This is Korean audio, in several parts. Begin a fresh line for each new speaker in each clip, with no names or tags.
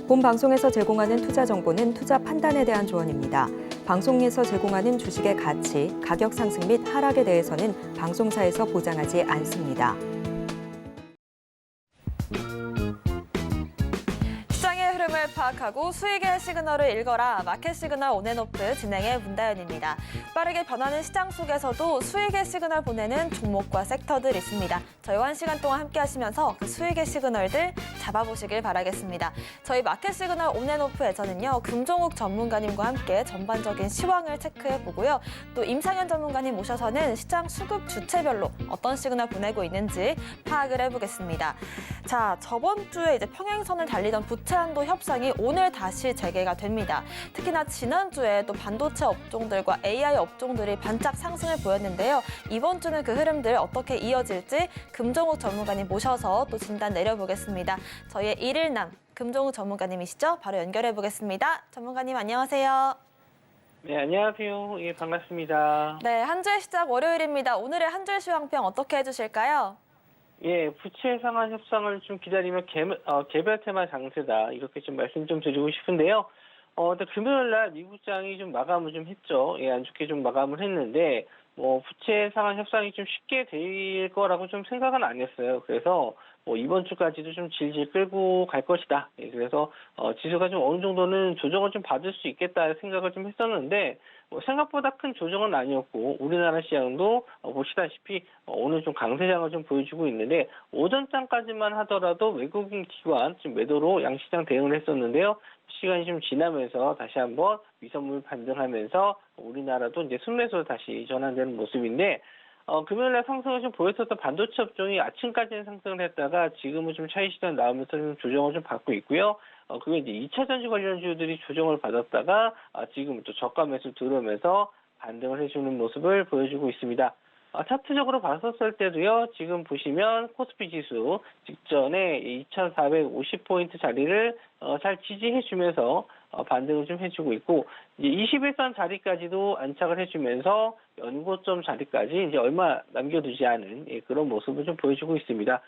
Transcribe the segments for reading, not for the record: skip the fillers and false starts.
본 방송에서 제공하는 투자 정보는 투자 판단에 대한 조언입니다. 방송에서 제공하는 주식의 가치, 가격 상승 및 하락에 대해서는 방송사에서 보장하지 않습니다.
시장의 흐름을 파악하고 수익의 시그널을 읽어라. 마켓 시그널 온앤오프 진행의 문다연입니다. 빠르게 변하는 시장 속에서도 수익의 시그널 보내는 종목과 섹터들 있습니다. 저희와 1시간 동안 함께 하시면서 그 수익의 시그널들 잡아보시길 바라겠습니다. 저희 마켓 시그널 온앤오프에서는요, 금종욱 전문가님과 함께 전반적인 시황을 체크해보고요. 또 임상현 전문가님 모셔서는 시장 수급 주체별로 어떤 시그널 보내고 있는지 파악을 해보겠습니다. 자, 저번 주에 이제 평행선을 달리던 부채한도 협상이 오늘 다시 재개가 됩니다. 특히나 지난주에 또 반도체 업종들과 AI 업종들이 반짝 상승을 보였는데요. 이번 주는 그 흐름들 어떻게 이어질지 금종욱 전문가님 모셔서 또 진단 내려보겠습니다. 저희의 일일남 금종욱 전문가님이시죠? 바로 연결해 보겠습니다. 전문가님 안녕하세요.
네, 안녕하세요. 예, 반갑습니다.
네, 한 주의 시작 월요일입니다. 오늘의 한 줄 시황평 어떻게 해주실까요?
예, 부채 상한 협상을 좀 기다리며 개별 테마 장세다. 이렇게 좀 말씀 좀 드리고 싶은데요. 금요일 날 미국장이 좀 마감을 좀 했죠. 예, 안 좋게 좀 마감을 했는데, 부채 상한 협상이 좀 쉽게 될 거라고 좀 생각은 안 했어요. 그래서 이번 주까지도 좀 질질 끌고 갈 것이다. 예, 그래서 지수가 좀 어느 정도는 조정을 좀 받을 수 있겠다 생각을 좀 했었는데, 생각보다 큰 조정은 아니었고, 우리나라 시장도 보시다시피 오늘 좀 강세장을 좀 보여주고 있는데, 오전장까지만 하더라도 외국인 기관 좀 매도로 양시장 대응을 했었는데요. 시간이 좀 지나면서 다시 한번 위선물 반등하면서 우리나라도 이제 순매수로 다시 전환되는 모습인데, 금요일날 상승을 좀 보였었던 반도체 업종이 아침까지는 상승을 했다가 지금은 좀 차익 시장 나오면서 좀 조정을 좀 받고 있고요. 그게 이제 2차 전지 관련주들이 조정을 받았다가 지금 또 저가 매수 들어오면서 반등을 해주는 모습을 보여주고 있습니다. 차트적으로 봤었을 때도요, 지금 보시면 코스피 지수 직전에 2,450포인트 자리를 잘 지지해주면서 반등을 좀 해주고 있고, 이제 21선 자리까지도 안착을 해주면서 연고점 자리까지 이제 얼마 남겨두지 않은 그런 모습을 좀 보여주고 있습니다.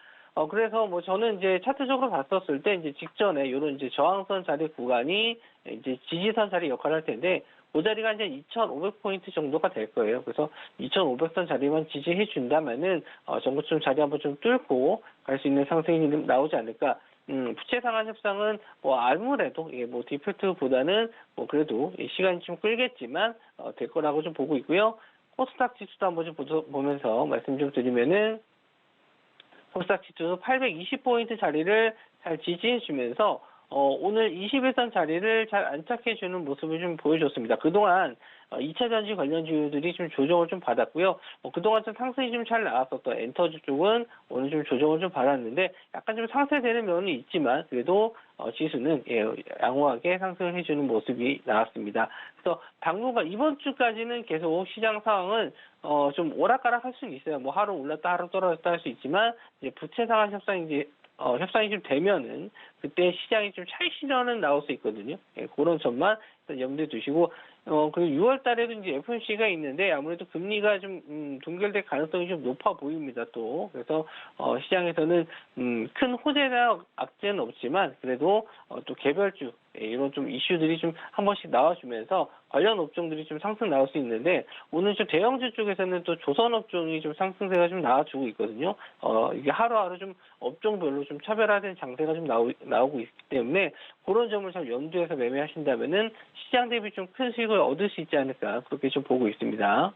그래서 저는 이제 차트적으로 봤었을 때 이제 직전에 이런 이제 저항선 자리 구간이 이제 지지선 자리 역할을 할 텐데, 그 자리가 이제 2,500포인트 정도가 될 거예요. 그래서 2,500선 자리만 지지해 준다면은 전고점 자리 한번 좀 뚫고 갈 수 있는 상승이 나오지 않을까. 부채 상한 협상은 아무래도 디폴트보다는 그래도 시간이 좀 끌겠지만 될 거라고 좀 보고 있고요. 코스닥 지수도 한번 좀 보면서 말씀 좀 드리면은, 코스닥 지수 820포인트 자리를 잘 지지해 주면서 오늘 21선 자리를 잘 안착해주는 모습을 좀 보여줬습니다. 그동안 2차 전지 관련주들이 좀 조정을 좀 받았고요. 그동안 좀 상승이 좀 잘 나왔었던 엔터주 쪽은 오늘 좀 조정을 좀 받았는데 약간 좀 상쇄되는 면이 있지만 그래도 지수는 양호하게 상승을 해주는 모습이 나왔습니다. 그래서 당분간 이번 주까지는 계속 시장 상황은 좀 오락가락할 수는 있어요. 하루 올랐다 하루 떨어졌다 할 수 있지만 이제 부채 상한 협상이 좀 되면은 그때 시장이 좀 차익 실현은 나올 수 있거든요. 그런 점만 염두에 두시고, 그리고 6월 달에도 이제 FOMC가 있는데 아무래도 금리가 좀 동결될 가능성이 좀 높아 보입니다. 또 그래서 시장에서는 큰 호재나 악재는 없지만 그래도 또 개별주 이런 좀 이슈들이 좀 한 번씩 나와주면서 관련 업종들이 좀 상승 나올 수 있는데, 오늘 좀 대형주 쪽에서는 또 조선 업종이 좀 상승세가 좀 나와주고 있거든요. 이게 하루하루 좀 업종별로 좀 차별화된 장세가 좀 나오고 있기 때문에 그런 점을 잘 염두에서 매매하신다면은 시장 대비 좀 큰 수익을 얻을 수 있지 않을까, 그렇게 좀 보고 있습니다.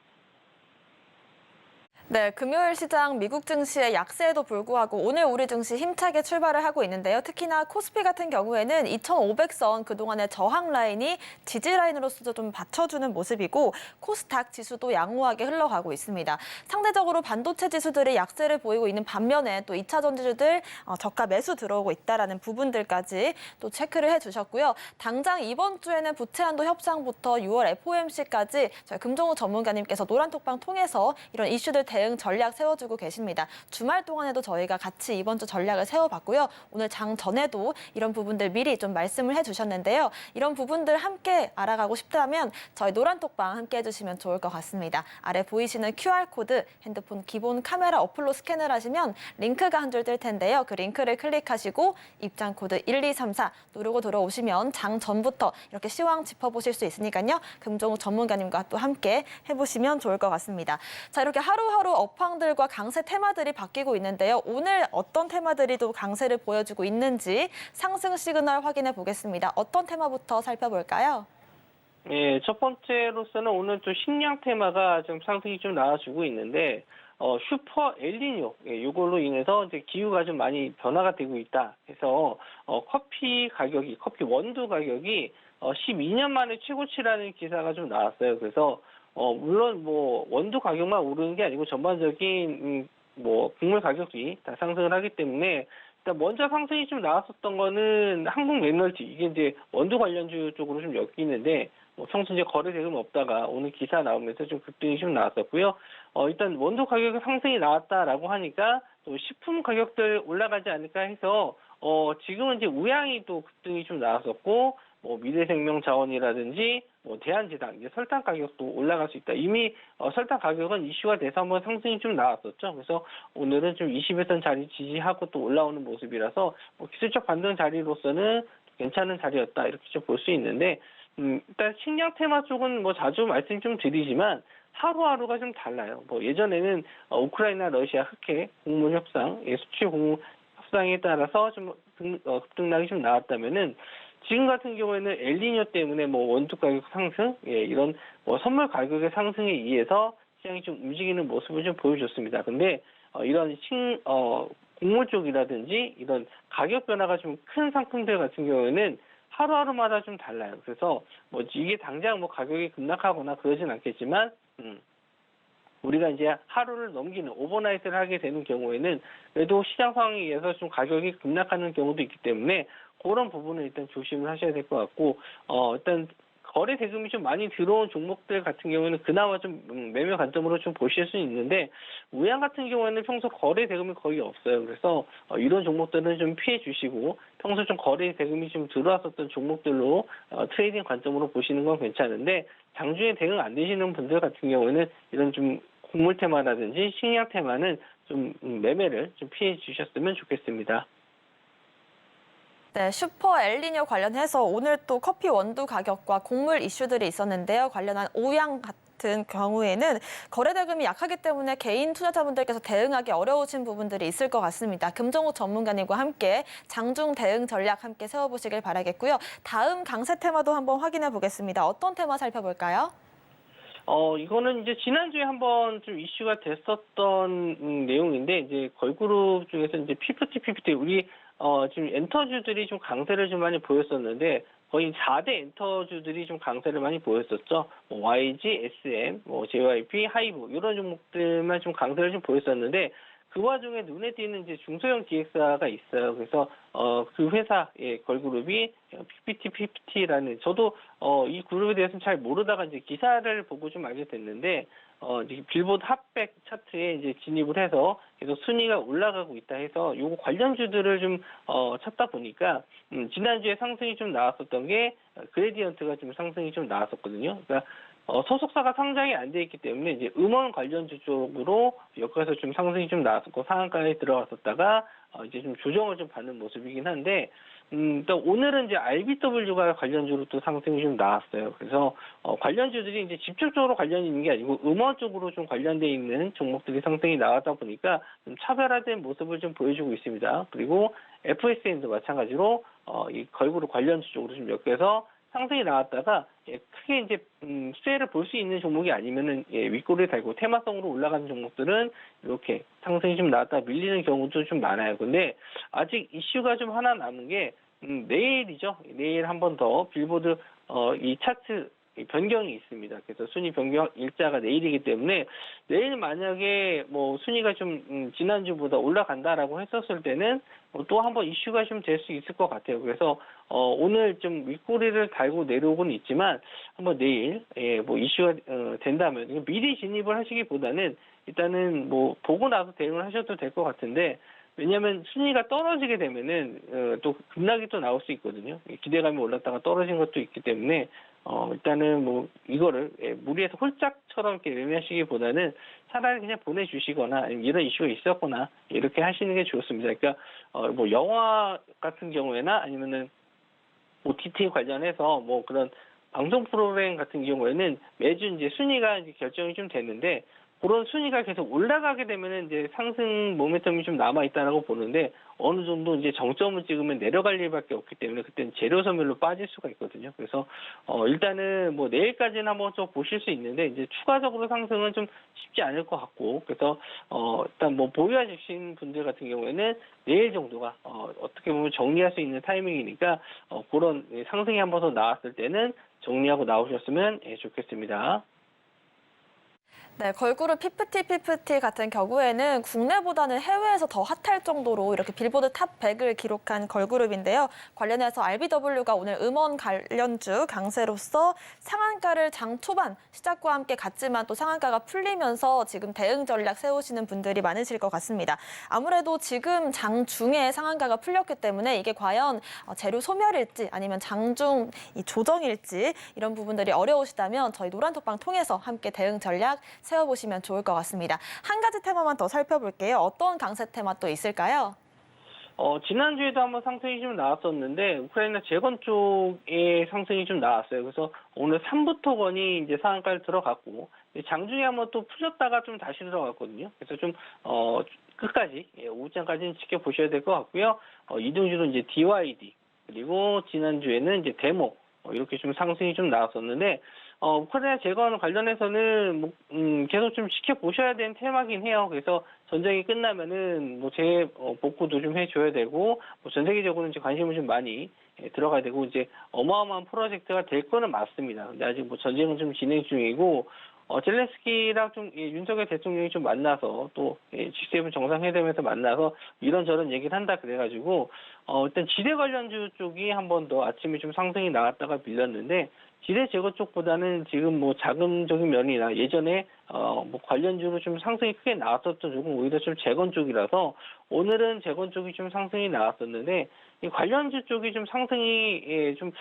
네, 금요일 시장 미국 증시의 약세에도 불구하고 오늘 우리 증시 힘차게 출발을 하고 있는데요. 특히나 코스피 같은 경우에는 2,500선 그동안의 저항 라인이 지지 라인으로서도 좀 받쳐주는 모습이고, 코스닥 지수도 양호하게 흘러가고 있습니다. 상대적으로 반도체 지수들이 약세를 보이고 있는 반면에 또 2차 전지주들 저가 매수 들어오고 있다라는 부분들까지 또 체크를 해주셨고요. 당장 이번 주에는 부채한도 협상부터 6월 FOMC까지 저희 금종우 전문가님께서 노란톡방 통해서 이런 이슈들 대응 전략 세워주고 계십니다. 주말 동안에도 저희가 같이 이번 주 전략을 세워봤고요. 오늘 장 전에도 이런 부분들 미리 좀 말씀을 해주셨는데요. 이런 부분들 함께 알아가고 싶다면 저희 노란톡방 함께 해주시면 좋을 것 같습니다. 아래 보이시는 QR코드 핸드폰 기본 카메라 어플로 스캔을 하시면 링크가 한 줄 뜰 텐데요. 그 링크를 클릭하시고 입장 코드 1234 누르고 들어오시면 장 전부터 이렇게 시황 짚어보실 수 있으니까요. 금종욱 전문가님과 또 함께 해보시면 좋을 것 같습니다. 자, 이렇게 하루하루 업황들과 강세 테마들이 바뀌고 있는데요. 오늘 어떤 테마들이 또 강세를 보여주고 있는지 상승 시그널 확인해 보겠습니다. 어떤 테마부터 살펴볼까요?
예, 첫 번째로서는 오늘 또 식량 테마가 좀 상승이 좀 나와주고 있는데, 슈퍼 엘니뇨, 이걸로 인해서 이제 기후가 좀 많이 변화가 되고 있다 해서, 커피 원두 가격이 12년 만에 최고치라는 기사가 좀 나왔어요. 그래서, 물론 뭐, 원두 가격만 오르는 게 아니고 전반적인, 곡물 가격이 다 상승을 하기 때문에, 일단 먼저 상승이 좀 나왔었던 거는 한국 맥널티, 이게 이제 원두 관련주 쪽으로 좀 엮이는데, 평소 이제 거래 대금 없다가 오늘 기사 나오면서 좀 급등이 좀 나왔었고요. 일단 원두 가격 상승이 나왔다라고 하니까 또 식품 가격들 올라가지 않을까 해서, 지금은 이제 우양이 또 급등이 좀 나왔었고, 미래생명자원이라든지, 대한제당, 이제 설탕 가격도 올라갈 수 있다. 이미, 설탕 가격은 이슈가 돼서 한번 상승이 좀 나왔었죠. 그래서 오늘은 좀 20일선 자리 지지하고 또 올라오는 모습이라서, 기술적 반등 자리로서는 괜찮은 자리였다. 이렇게 좀 볼 수 있는데, 일단 식량 테마 쪽은 자주 말씀 좀 드리지만 하루하루가 좀 달라요. 예전에는 우크라이나 러시아 흑해 곡물 협상, 수출 곡물 협상에 따라서 좀 급등락이 좀 나왔다면은 지금 같은 경우에는 엘니뇨 때문에 원두 가격 상승, 이런 선물 가격의 상승에 의해서 시장이 좀 움직이는 모습을 좀 보여줬습니다. 근데 이런 곡물 쪽이라든지 이런 가격 변화가 좀 큰 상품들 같은 경우에는 하루하루마다 좀 달라요. 그래서 이게 당장 가격이 급락하거나 그러진 않겠지만, 우리가 이제 하루를 넘기는 오버나이트를 하게 되는 경우에는 그래도 시장 상황에 의해서 좀 가격이 급락하는 경우도 있기 때문에 그런 부분은 일단 조심을 하셔야 될 것 같고, 일단 거래 대금이 좀 많이 들어온 종목들 같은 경우에는 그나마 좀 매매 관점으로 좀 보실 수 있는데, 우양 같은 경우에는 평소 거래 대금이 거의 없어요. 그래서 이런 종목들은 좀 피해 주시고, 평소 좀 거래 대금이 좀 들어왔었던 종목들로 트레이딩 관점으로 보시는 건 괜찮은데, 장중에 대응 안 되시는 분들 같은 경우에는 이런 좀 곡물 테마라든지 식량 테마는 좀 매매를 좀 피해 주셨으면 좋겠습니다.
네, 슈퍼 엘니뇨 관련해서 오늘 또 커피 원두 가격과 곡물 이슈들이 있었는데요. 관련한 오양 같은 경우에는 거래 대금이 약하기 때문에 개인 투자자분들께서 대응하기 어려우신 부분들이 있을 것 같습니다. 금종욱 전문가님과 함께 장중 대응 전략 함께 세워보시길 바라겠고요. 다음 강세 테마도 한번 확인해 보겠습니다. 어떤 테마 살펴볼까요?
이거는 이제 지난주에 한번 좀 이슈가 됐었던 내용인데, 이제 걸그룹 중에서 이제 피프티 우리 지금 엔터주들이 좀 강세를 좀 많이 보였었는데, 거의 4대 엔터주들이 좀 강세를 많이 보였었죠. YG, SM, JYP, 하이브 이런 종목들만 좀 강세를 좀 보였었는데, 그 와중에 눈에 띄는 이제 중소형 DX가 있어요. 그래서 그 회사의 걸그룹이 PPT라는, 저도 이 그룹에 대해서는 잘 모르다가 이제 기사를 보고 좀 알게 됐는데, 이제 빌보드 핫백 차트에 이제 진입을 해서 계속 순위가 올라가고 있다 해서 요거 관련주들을 좀 찾다 보니까 지난주에 상승이 좀 나왔었던 게 그레디언트가 좀 상승이 좀 나왔었거든요. 그러니까 소속사가 상장이 안 돼 있기 때문에 이제 음원 관련주 쪽으로 엮어서 좀 상승이 좀 나왔었고 상한가에 들어갔었다가 이제 좀 조정을 좀 받는 모습이긴 한데, 또 오늘은 이제 RBW가 관련주로 또 상승이 좀 나왔어요. 그래서 관련주들이 이제 직접적으로 관련이 있는 게 아니고 음원 쪽으로 좀 관련돼 있는 종목들이 상승이 나왔다 보니까 좀 차별화된 모습을 좀 보여주고 있습니다. 그리고 FSN도 마찬가지로 이 걸그룹 관련주 쪽으로 좀 엮여서 상승이 나왔다가 크게 이제 수혜를 볼 수 있는 종목이 아니면은 윗골을 달고 테마성으로 올라가는 종목들은 이렇게 상승이 좀 나왔다 밀리는 경우도 좀 많아요. 근데 아직 이슈가 좀 하나 남은 게 내일이죠. 내일 한 번 더 빌보드 이 차트 변경이 있습니다. 그래서 순위 변경 일자가 내일이기 때문에 내일 만약에 순위가 좀 지난주보다 올라간다라고 했었을 때는 또 한번 이슈가 좀 될 수 있을 것 같아요. 그래서 오늘 좀 윗꼬리를 달고 내려오고는 있지만 한번 내일 이슈가 된다면 미리 진입을 하시기보다는 일단은 뭐 보고 나서 대응을 하셔도 될 것 같은데 왜냐하면 순위가 떨어지게 되면은 또 급락이 또 나올 수 있거든요. 기대감이 올랐다가 떨어진 것도 있기 때문에 일단은 뭐 이거를 무리해서 홀짝처럼 이렇게 매매하시기보다는 차라리 그냥 보내주시거나 아니면 이런 이슈가 있었거나 이렇게 하시는 게 좋습니다. 그러니까 뭐 영화 같은 경우에나 아니면은 OTT 관련해서 뭐 그런 방송 프로그램 같은 경우에는 매주 이제 순위가 이제 결정이 좀 되는데 그런 순위가 계속 올라가게 되면은 이제 상승 모멘텀이 좀 남아 있다라고 보는데 어느 정도 이제 정점을 찍으면 내려갈 일밖에 없기 때문에 그때는 재료 소멸로 빠질 수가 있거든요. 그래서 일단은 뭐 내일까지는 한번 좀 보실 수 있는데 이제 추가적으로 상승은 좀 쉽지 않을 것 같고 그래서 일단 뭐 보유하신 분들 같은 경우에는 내일 정도가 어떻게 보면 정리할 수 있는 타이밍이니까 그런 상승이 한 번 더 나왔을 때는 정리하고 나오셨으면 좋겠습니다.
네, 걸그룹 피프티 같은 경우에는 국내보다는 해외에서 더 핫할 정도로 이렇게 빌보드 탑 100을 기록한 걸그룹인데요. 관련해서 RBW가 오늘 음원 관련주 강세로서 상한가를 장 초반 시작과 함께 갔지만 또 상한가가 풀리면서 지금 대응 전략 세우시는 분들이 많으실 것 같습니다. 아무래도 지금 장 중에 상한가가 풀렸기 때문에 이게 과연 재료 소멸일지 아니면 장중 조정일지 이런 부분들이 어려우시다면 저희 노란톡방 통해서 함께 대응 전략 세워보시면 좋을 것 같습니다. 한 가지 테마만 더 살펴볼게요. 어떤 강세 테마 또 있을까요?
지난주에도 한번 상승이 좀 나왔었는데, 우크라이나 재건 쪽에 상승이 좀 나왔어요. 그래서 오늘 3부터건이 이제 상한가를 들어갔고, 장중에 한번 또 풀렸다가 좀 다시 들어갔거든요. 그래서 좀, 끝까지, 오후장까지는 지켜보셔야 될 것 같고요. 이동주로 이제 DYD, 그리고 지난주에는 이제 데모, 이렇게 좀 상승이 좀 나왔었는데, 우크라이나 재건 관련해서는 뭐, 계속 좀 지켜보셔야 되는 테마긴 해요. 그래서 전쟁이 끝나면은 뭐 복구도 좀 해줘야 되고, 뭐 전 세계적으로 이제 관심을 좀 많이 들어가야 되고, 이제 어마어마한 프로젝트가 될 거는 맞습니다. 근데 아직 뭐 전쟁은 좀 진행 중이고, 젤렌스키랑 좀 윤석열 대통령이 좀 만나서 또 G7 정상회담에서 만나서 이런저런 얘기를 한다 그래가지고 일단 지뢰 관련주 쪽이 한 번 더 아침에 좀 상승이 나왔다가 밀렸는데 지뢰 제거 쪽보다는 지금 뭐 자금적인 면이나 예전에 뭐 관련주로 좀 상승이 크게 나왔었던 쪽은 오히려 좀 재건 쪽이라서 오늘은 재건 쪽이 좀 상승이 나왔었는데 이 관련주 쪽이 좀 상승이 좀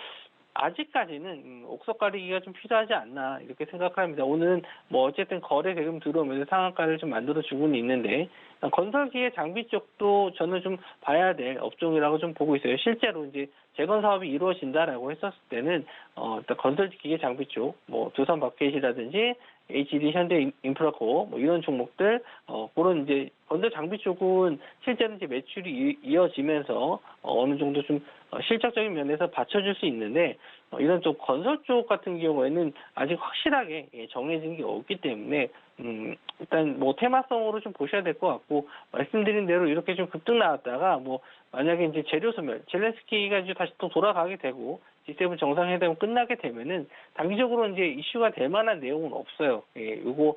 아직까지는 옥석 가리기가 좀 필요하지 않나 이렇게 생각합니다. 오늘은 뭐 어쨌든 거래 대금 들어오면서 상한가를 좀 만들어 주고는 있는데 건설기의 장비 쪽도 저는 좀 봐야 될 업종이라고 좀 보고 있어요. 실제로 이제 재건 사업이 이루어진다라고 했었을 때는 일단 건설기계 장비 쪽, 뭐 두산 바켓이라든지 HD 현대 인프라코 뭐 이런 종목들 그런 이제 건설 장비 쪽은 실제로 이제 매출이 이어지면서 어느 정도 좀 실적적인 면에서 받쳐줄 수 있는데 이런 쪽 건설 쪽 같은 경우에는 아직 확실하게 정해진 게 없기 때문에 일단 뭐 테마성으로 좀 보셔야 될 것 같고 말씀드린 대로 이렇게 좀 급등 나왔다가 뭐 만약에 이제 재료 소멸 젤렌스키가 이제 다시 또 돌아가게 되고 G7 정상회담 끝나게 되면은 단기적으로 이제 이슈가 될 만한 내용은 없어요. 요거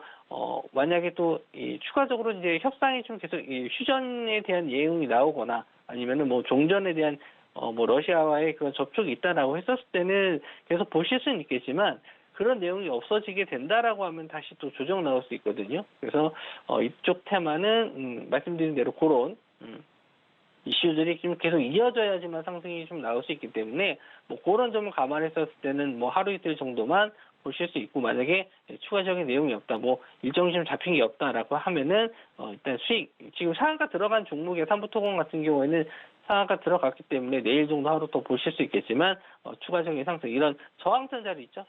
만약에 또 추가적으로 이제 협상이 좀 계속 휴전에 대한 내용이 나오거나 아니면은 뭐 종전에 대한 뭐 러시아와의 그런 접촉이 있다라고 했었을 때는 계속 보실 수는 있겠지만 그런 내용이 없어지게 된다라고 하면 다시 또 조정 나올 수 있거든요. 그래서 이쪽 테마는 말씀드린 대로 그런 이슈들이 좀 계속 이어져야지만 상승이 좀 나올 수 있기 때문에 뭐 그런 점을 감안했었을 때는 뭐 하루 이틀 정도만 보실 수 있고 만약에 추가적인 내용이 없다, 뭐 일정이 좀 잡힌 게 없다라고 하면은 일단 수익 지금 상한가 들어간 종목의 삼부토건 같은 경우에는 상한가 들어갔기 때문에 내일 정도 하루 더 보실 수 있겠지만 추가적인 상승 이런 저항선 자리 있죠.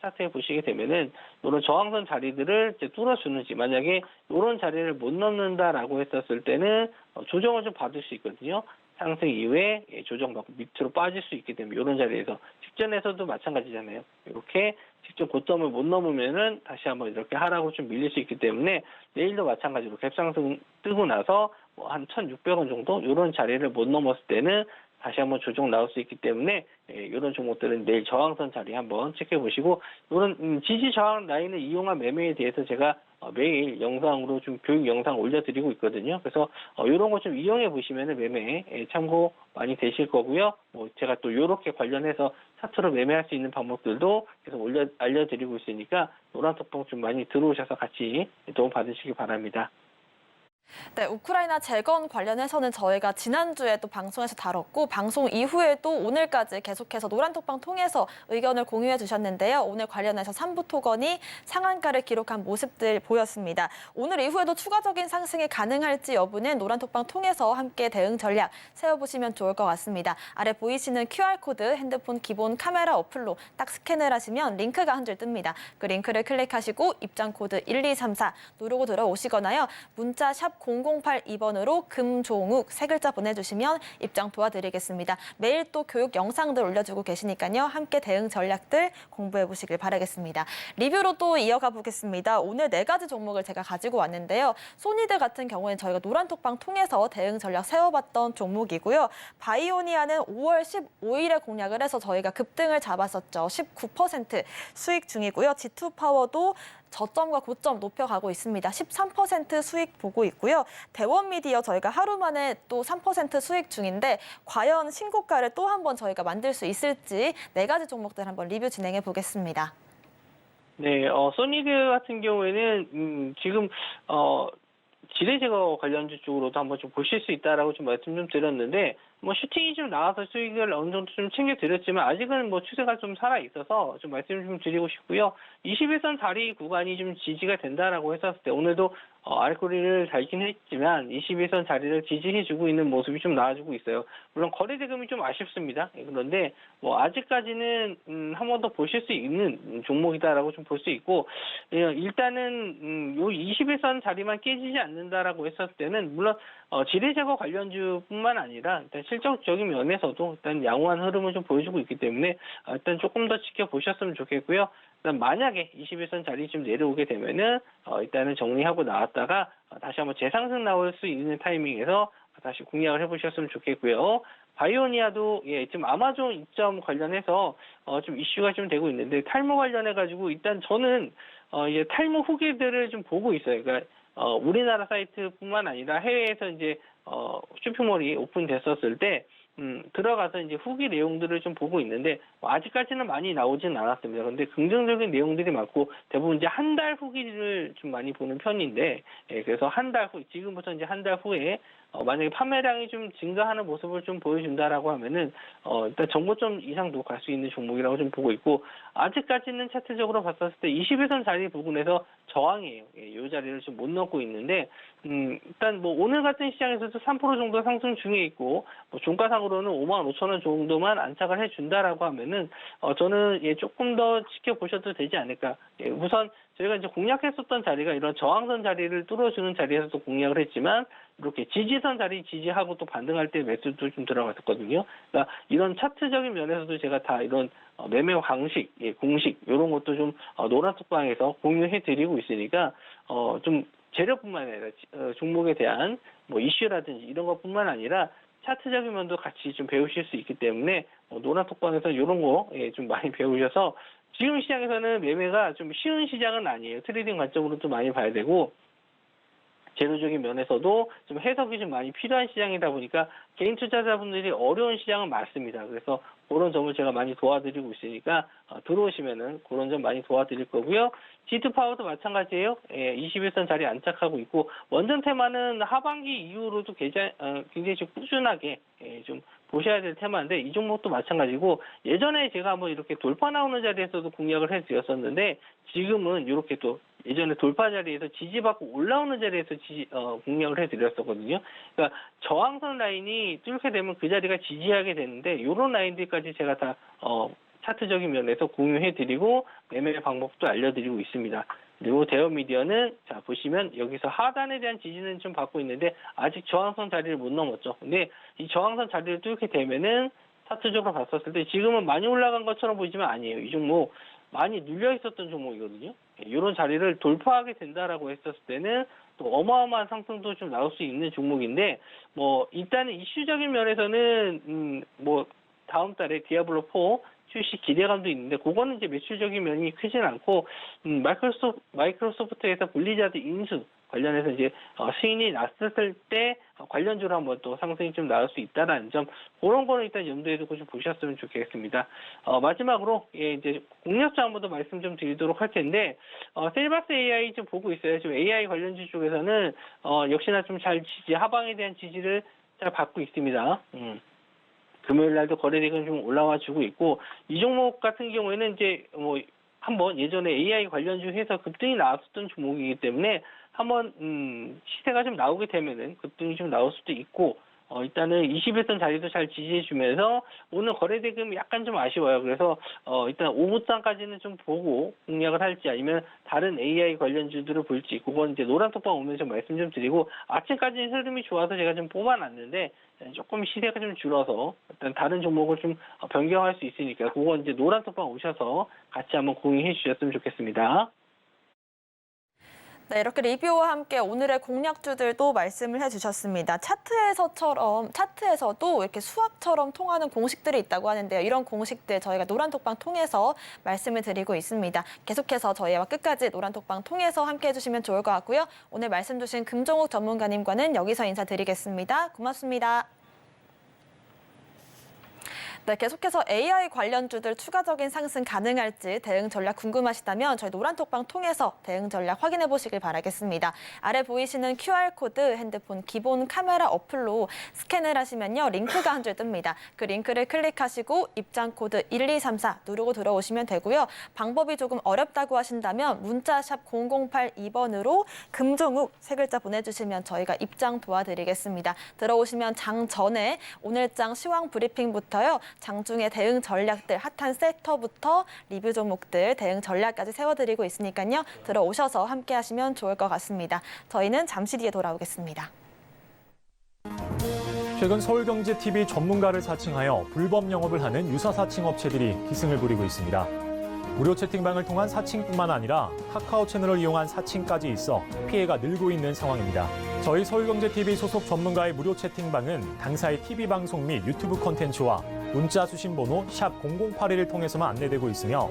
차트에 보시게 되면은 이런 저항선 자리들을 이제 뚫어주는지 만약에 이런 자리를 못 넘는다라고 했었을 때는 조정을 좀 받을 수 있거든요. 상승 이후에 조정받고 밑으로 빠질 수 있기 때문에 이런 자리에서 직전에서도 마찬가지잖아요. 이렇게 직전 고점을 못 넘으면은 다시 한번 이렇게 하락으로 좀 밀릴 수 있기 때문에 내일도 마찬가지로 갭상승 뜨고 나서 뭐 한 1,600원 정도 이런 자리를 못 넘었을 때는 다시 한번 조정 나올 수 있기 때문에 이런 종목들은 내일 저항선 자리 한번 체크해 보시고 이런 지지 저항 라인을 이용한 매매에 대해서 제가 매일 영상으로 좀 교육 영상 올려드리고 있거든요. 그래서 이런 거 좀 이용해 보시면은 매매에 참고 많이 되실 거고요. 뭐 제가 또 이렇게 관련해서 차트로 매매할 수 있는 방법들도 계속 알려드리고 있으니까 노란톡방 좀 많이 들어오셔서 같이 도움 받으시기 바랍니다.
네, 우크라이나 재건 관련해서는 저희가 지난주에 또 방송에서 다뤘고 방송 이후에도 오늘까지 계속해서 노란톡방 통해서 의견을 공유해 주셨는데요. 오늘 관련해서 삼부 토건이 상한가를 기록한 모습들 보였습니다. 오늘 이후에도 추가적인 상승이 가능할지 여부는 노란톡방 통해서 함께 대응 전략 세워보시면 좋을 것 같습니다. 아래 보이시는 QR코드 핸드폰 기본 카메라 어플로 딱 스캔을 하시면 링크가 한 줄 뜹니다. 그 링크를 클릭하시고 입장 코드 1234 누르고 들어오시거나요. 문자 샵 0082번으로 금종욱 세 글자 보내주시면 입장 도와드리겠습니다. 매일 또 교육 영상들 올려주고 계시니까요. 함께 대응 전략들 공부해 보시길 바라겠습니다. 리뷰로 또 이어가 보겠습니다. 오늘 4가지 종목을 제가 가지고 왔는데요. 소니드 같은 경우에는 저희가 노란톡방 통해서 대응 전략 세워봤던 종목이고요. 바이오니아는 5월 15일에 공략을 해서 저희가 급등을 잡았었죠. 19% 수익 중이고요. G2파워도 저점과 고점 높여가고 있습니다. 13% 수익 보고 있고요. 대원미디어 저희가 하루 만에 또 3% 수익 중인데 과연 신고가를 또 한 번 저희가 만들 수 있을지 4가지 종목들 한번 리뷰 진행해 보겠습니다.
네, 소니드 같은 경우에는 지금 지뢰 제거 관련주 쪽으로도 한번 좀 보실 수 있다라고 좀 말씀 좀 드렸는데, 뭐 슈팅이 좀 나와서 수익을 어느 정도 좀 챙겨드렸지만 아직은 뭐 추세가 좀 살아 있어서 좀 말씀 좀 드리고 싶고요. 21선 다리 구간이 좀 지지가 된다라고 했었을 때 오늘도 알코올을 달긴 했지만 21선 자리를 지지해주고 있는 모습이 좀 나와주고 있어요. 물론 거래 대금이 좀 아쉽습니다. 그런데 뭐 아직까지는 한 번 더 보실 수 있는 종목이다라고 좀 볼 수 있고, 일단은 요 21선 자리만 깨지지 않는다라고 했었을 때는 물론 지뢰 제거 관련주뿐만 아니라 일단 실적적인 면에서도 일단 양호한 흐름을 좀 보여주고 있기 때문에 일단 조금 더 지켜보셨으면 좋겠고요. 일단 만약에 21선 자리 좀 내려오게 되면은 일단은 정리하고 나왔다가 다시 한번 재상승 나올 수 있는 타이밍에서 다시 공략을 해보셨으면 좋겠고요. 바이오니아도 지금 아마존 입점 관련해서 좀 이슈가 좀 되고 있는데 탈모 관련해 가지고 일단 저는 이제 탈모 후기들을 좀 보고 있어요. 그러니까 우리나라 사이트뿐만 아니라 해외에서 이제 쇼핑몰이 오픈됐었을 때 들어가서 이제 후기 내용들을 좀 보고 있는데 아직까지는 많이 나오진 않았습니다. 그런데 긍정적인 내용들이 많고 대부분 이제 한 달 후기를 좀 많이 보는 편인데, 그래서 한 달 후, 지금부터 이제 한 달 후에 만약에 판매량이 좀 증가하는 모습을 좀 보여준다라고 하면은 일단 정고점 이상도 갈 수 있는 종목이라고 좀 보고 있고, 아직까지는 차트적으로 봤었을 때 21선 자리 부분에서 저항이에요. 이 자리를 좀 못 넘고 있는데 일단 뭐 오늘 같은 시장에서도 3% 정도 상승 중에 있고 뭐 종가상으로는 55,000원 정도만 안착을 해준다라고 하면은 저는 조금 더 지켜보셔도 되지 않을까. 우선 저희가 이제 공략했었던 자리가 이런 저항선 자리를 뚫어주는 자리에서도 공략을 했지만 이렇게 지지선 자리 지지하고 또 반등할 때 매수도 좀 들어갔었거든요. 그러니까 이런 차트적인 면에서도 제가 다 이런 매매 방식, 공식 이런 것도 좀 노란톡방에서 공유해드리고 있으니까 좀 재료뿐만 아니라 종목에 대한 뭐 이슈라든지 이런 것뿐만 아니라 차트적인 면도 같이 좀 배우실 수 있기 때문에 노란톡방에서 이런 거 좀 많이 배우셔서 지금 시장에서는 매매가 좀 쉬운 시장은 아니에요. 트레이딩 관점으로도 많이 봐야 되고 재료적인 면에서도 좀 해석이 좀 많이 필요한 시장이다 보니까 개인 투자자분들이 어려운 시장은 많습니다. 그래서 그런 점을 제가 많이 도와드리고 있으니까 들어오시면은 그런 점 많이 도와드릴 거고요. G2파워도 마찬가지예요. 21선 자리 안착하고 있고 원전 테마는 하반기 이후로도 굉장히 좀 꾸준하게 좀 보셔야 될 테마인데 이 종목도 마찬가지고 예전에 제가 한번 이렇게 돌파 나오는 자리에서도 공략을 해드렸었는데 지금은 이렇게 또 예전에 돌파 자리에서 지지받고 올라오는 자리에서 공략을 해드렸었거든요. 그러니까 저항선 라인이 뚫게 되면 그 자리가 지지하게 되는데 이런 라인들까지 제가 다 차트적인 면에서 공유해드리고 매매 방법도 알려드리고 있습니다. 그리고 대형미디어는 자 보시면 여기서 하단에 대한 지지는 좀 받고 있는데 아직 저항선 자리를 못 넘었죠. 근데 이 저항선 자리를 뚫게 되면은 차트적으로 봤었을 때 지금은 많이 올라간 것처럼 보이지만 아니에요. 이 종목 많이 눌려 있었던 종목이거든요. 이런 자리를 돌파하게 된다라고 했었을 때는 또 어마어마한 상승도 좀 나올 수 있는 종목인데 뭐 일단은 이슈적인 면에서는 뭐 다음 달에 디아블로 4 출시 기대감도 있는데 그거는 이제 매출적인 면이 크진 않고 마이크로소프트에서 블리자드 인수 관련해서 이제 수인이 났을 때 관련주로 한번 또 상승이 좀 나올 수 있다라는 점 그런 거는 일단 염두에 두고 좀 보셨으면 좋겠습니다. 마지막으로 이제 공략주 한번 더 말씀 좀 드리도록 할 텐데 셀바스 AI 좀 보고 있어요. 지금 AI 관련주 쪽에서는 역시나 좀 잘 하방에 대한 지지를 잘 받고 있습니다. 금요일 날도 거래대금 좀 올라와 주고 있고 이 종목 같은 경우에는 이제 뭐 한번 예전에 AI 관련주 해서 급등이 나왔었던 종목이기 때문에 한번 시세가 좀 나오게 되면은 급등이 좀 나올 수도 있고 일단은 21선 자리도 잘 지지해 주면서 오늘 거래대금이 약간 좀 아쉬워요. 그래서 일단 5부장까지는 좀 보고 공략을 할지 아니면 다른 AI 관련주들을 볼지 그건 이제 노란톡방 오면서 말씀 좀 드리고 아침까지는 흐름이 좋아서 제가 좀 뽑아놨는데 조금 시세가 좀 줄어서 일단 다른 종목을 좀 변경할 수 있으니까 그건 이제 노란톡방 오셔서 같이 한번 공유해 주셨으면 좋겠습니다.
네, 이렇게 리뷰와 함께 오늘의 공략주들도 말씀을 해주셨습니다. 차트에서도 이렇게 수학처럼 통하는 공식들이 있다고 하는데요. 이런 공식들 저희가 노란톡방 통해서 말씀을 드리고 있습니다. 계속해서 저희와 끝까지 노란톡방 통해서 함께 해주시면 좋을 것 같고요. 오늘 말씀 주신 금종욱 전문가님과는 여기서 인사드리겠습니다. 고맙습니다. 네, 계속해서 AI 관련주들 추가적인 상승 가능할지 대응 전략 궁금하시다면 저희 노란톡방 통해서 대응 전략 확인해 보시길 바라겠습니다. 아래 보이시는 QR코드 핸드폰 기본 카메라 어플로 스캔을 하시면요. 링크가 한 줄 뜹니다. 그 링크를 클릭하시고 입장 코드 1234 누르고 들어오시면 되고요. 방법이 조금 어렵다고 하신다면 문자 샵 0082번으로 금종욱 세 글자 보내주시면 저희가 입장 도와드리겠습니다. 들어오시면 장 전에 오늘 장 시황 브리핑부터요. 장중에 대응 전략들, 핫한 섹터부터 리뷰 종목들 대응 전략까지 세워드리고 있으니까요. 들어오셔서 함께 하시면 좋을 것 같습니다. 저희는 잠시 뒤에 돌아오겠습니다.
최근 서울경제TV 전문가를 사칭하여 불법 영업을 하는 유사 사칭 업체들이 기승을 부리고 있습니다. 무료 채팅방을 통한 사칭뿐만 아니라 카카오 채널을 이용한 사칭까지 있어 피해가 늘고 있는 상황입니다. 저희 서울경제TV 소속 전문가의 무료 채팅방은 당사의 TV방송 및 유튜브 콘텐츠와 문자 수신 번호 샵 0081을 통해서만 안내되고 있으며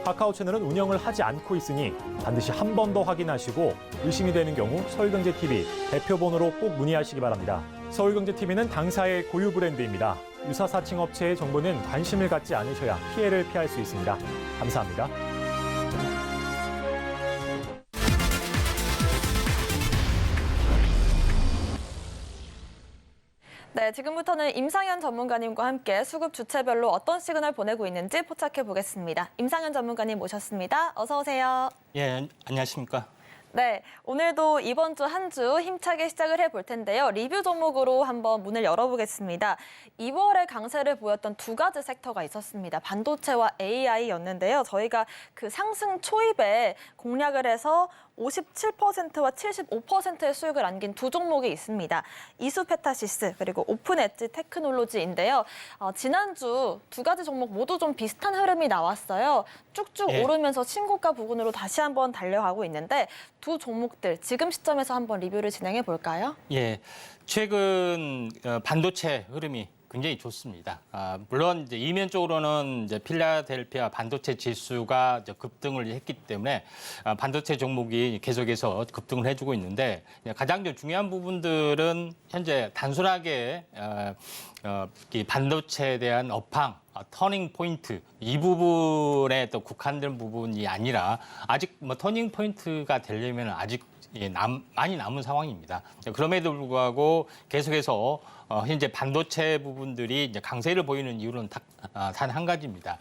카카오 채널은 운영을 하지 않고 있으니 반드시 한 번 더 확인하시고 의심이 되는 경우 서울경제TV 대표 번호로 꼭 문의하시기 바랍니다. 서울경제TV는 당사의 고유 브랜드입니다. 유사 사칭 업체의 정보는 관심을 갖지 않으셔야 피해를 피할 수 있습니다. 감사합니다.
네, 지금부터는 임상현 전문가님과 함께 수급 주체별로 어떤 시그널 보내고 있는지 포착해 보겠습니다. 임상현 전문가님 모셨습니다. 어서 오세요.
예, 안녕하십니까.
네, 오늘도 이번 주 한 주 힘차게 시작을 해볼 텐데요. 리뷰 종목으로 한번 문을 열어보겠습니다. 2월에 강세를 보였던 두 가지 섹터가 있었습니다. 반도체와 AI였는데요. 저희가 그 상승 초입에 공략을 해서 57%와 75%의 수익을 안긴 두 종목이 있습니다. 이수페타시스 그리고 오픈엣지 테크놀로지인데요. 지난주 두 가지 종목 모두 좀 비슷한 흐름이 나왔어요. 쭉쭉
예.
오르면서 신고가 부근으로 다시 한번 달려가고 있는데 두 종목들 지금 시점에서 한번 리뷰를 진행해 볼까요?
예, 최근 반도체 흐름이 굉장히 좋습니다. 물론 이제 이면적으로는 이제 필라델피아 반도체 지수가 이제 급등을 했기 때문에 반도체 종목이 계속해서 급등을 해주고 있는데 가장 좀 중요한 부분들은 현재 단순하게 이 반도체에 대한 업황, 터닝 포인트 이 부분에 또 국한된 부분이 아니라 아직 뭐 터닝 포인트가 되려면 아직 많이 남은 상황입니다. 그럼에도 불구하고 계속해서 현재 반도체 부분들이 이제 강세를 보이는 이유는 단 한 가지입니다.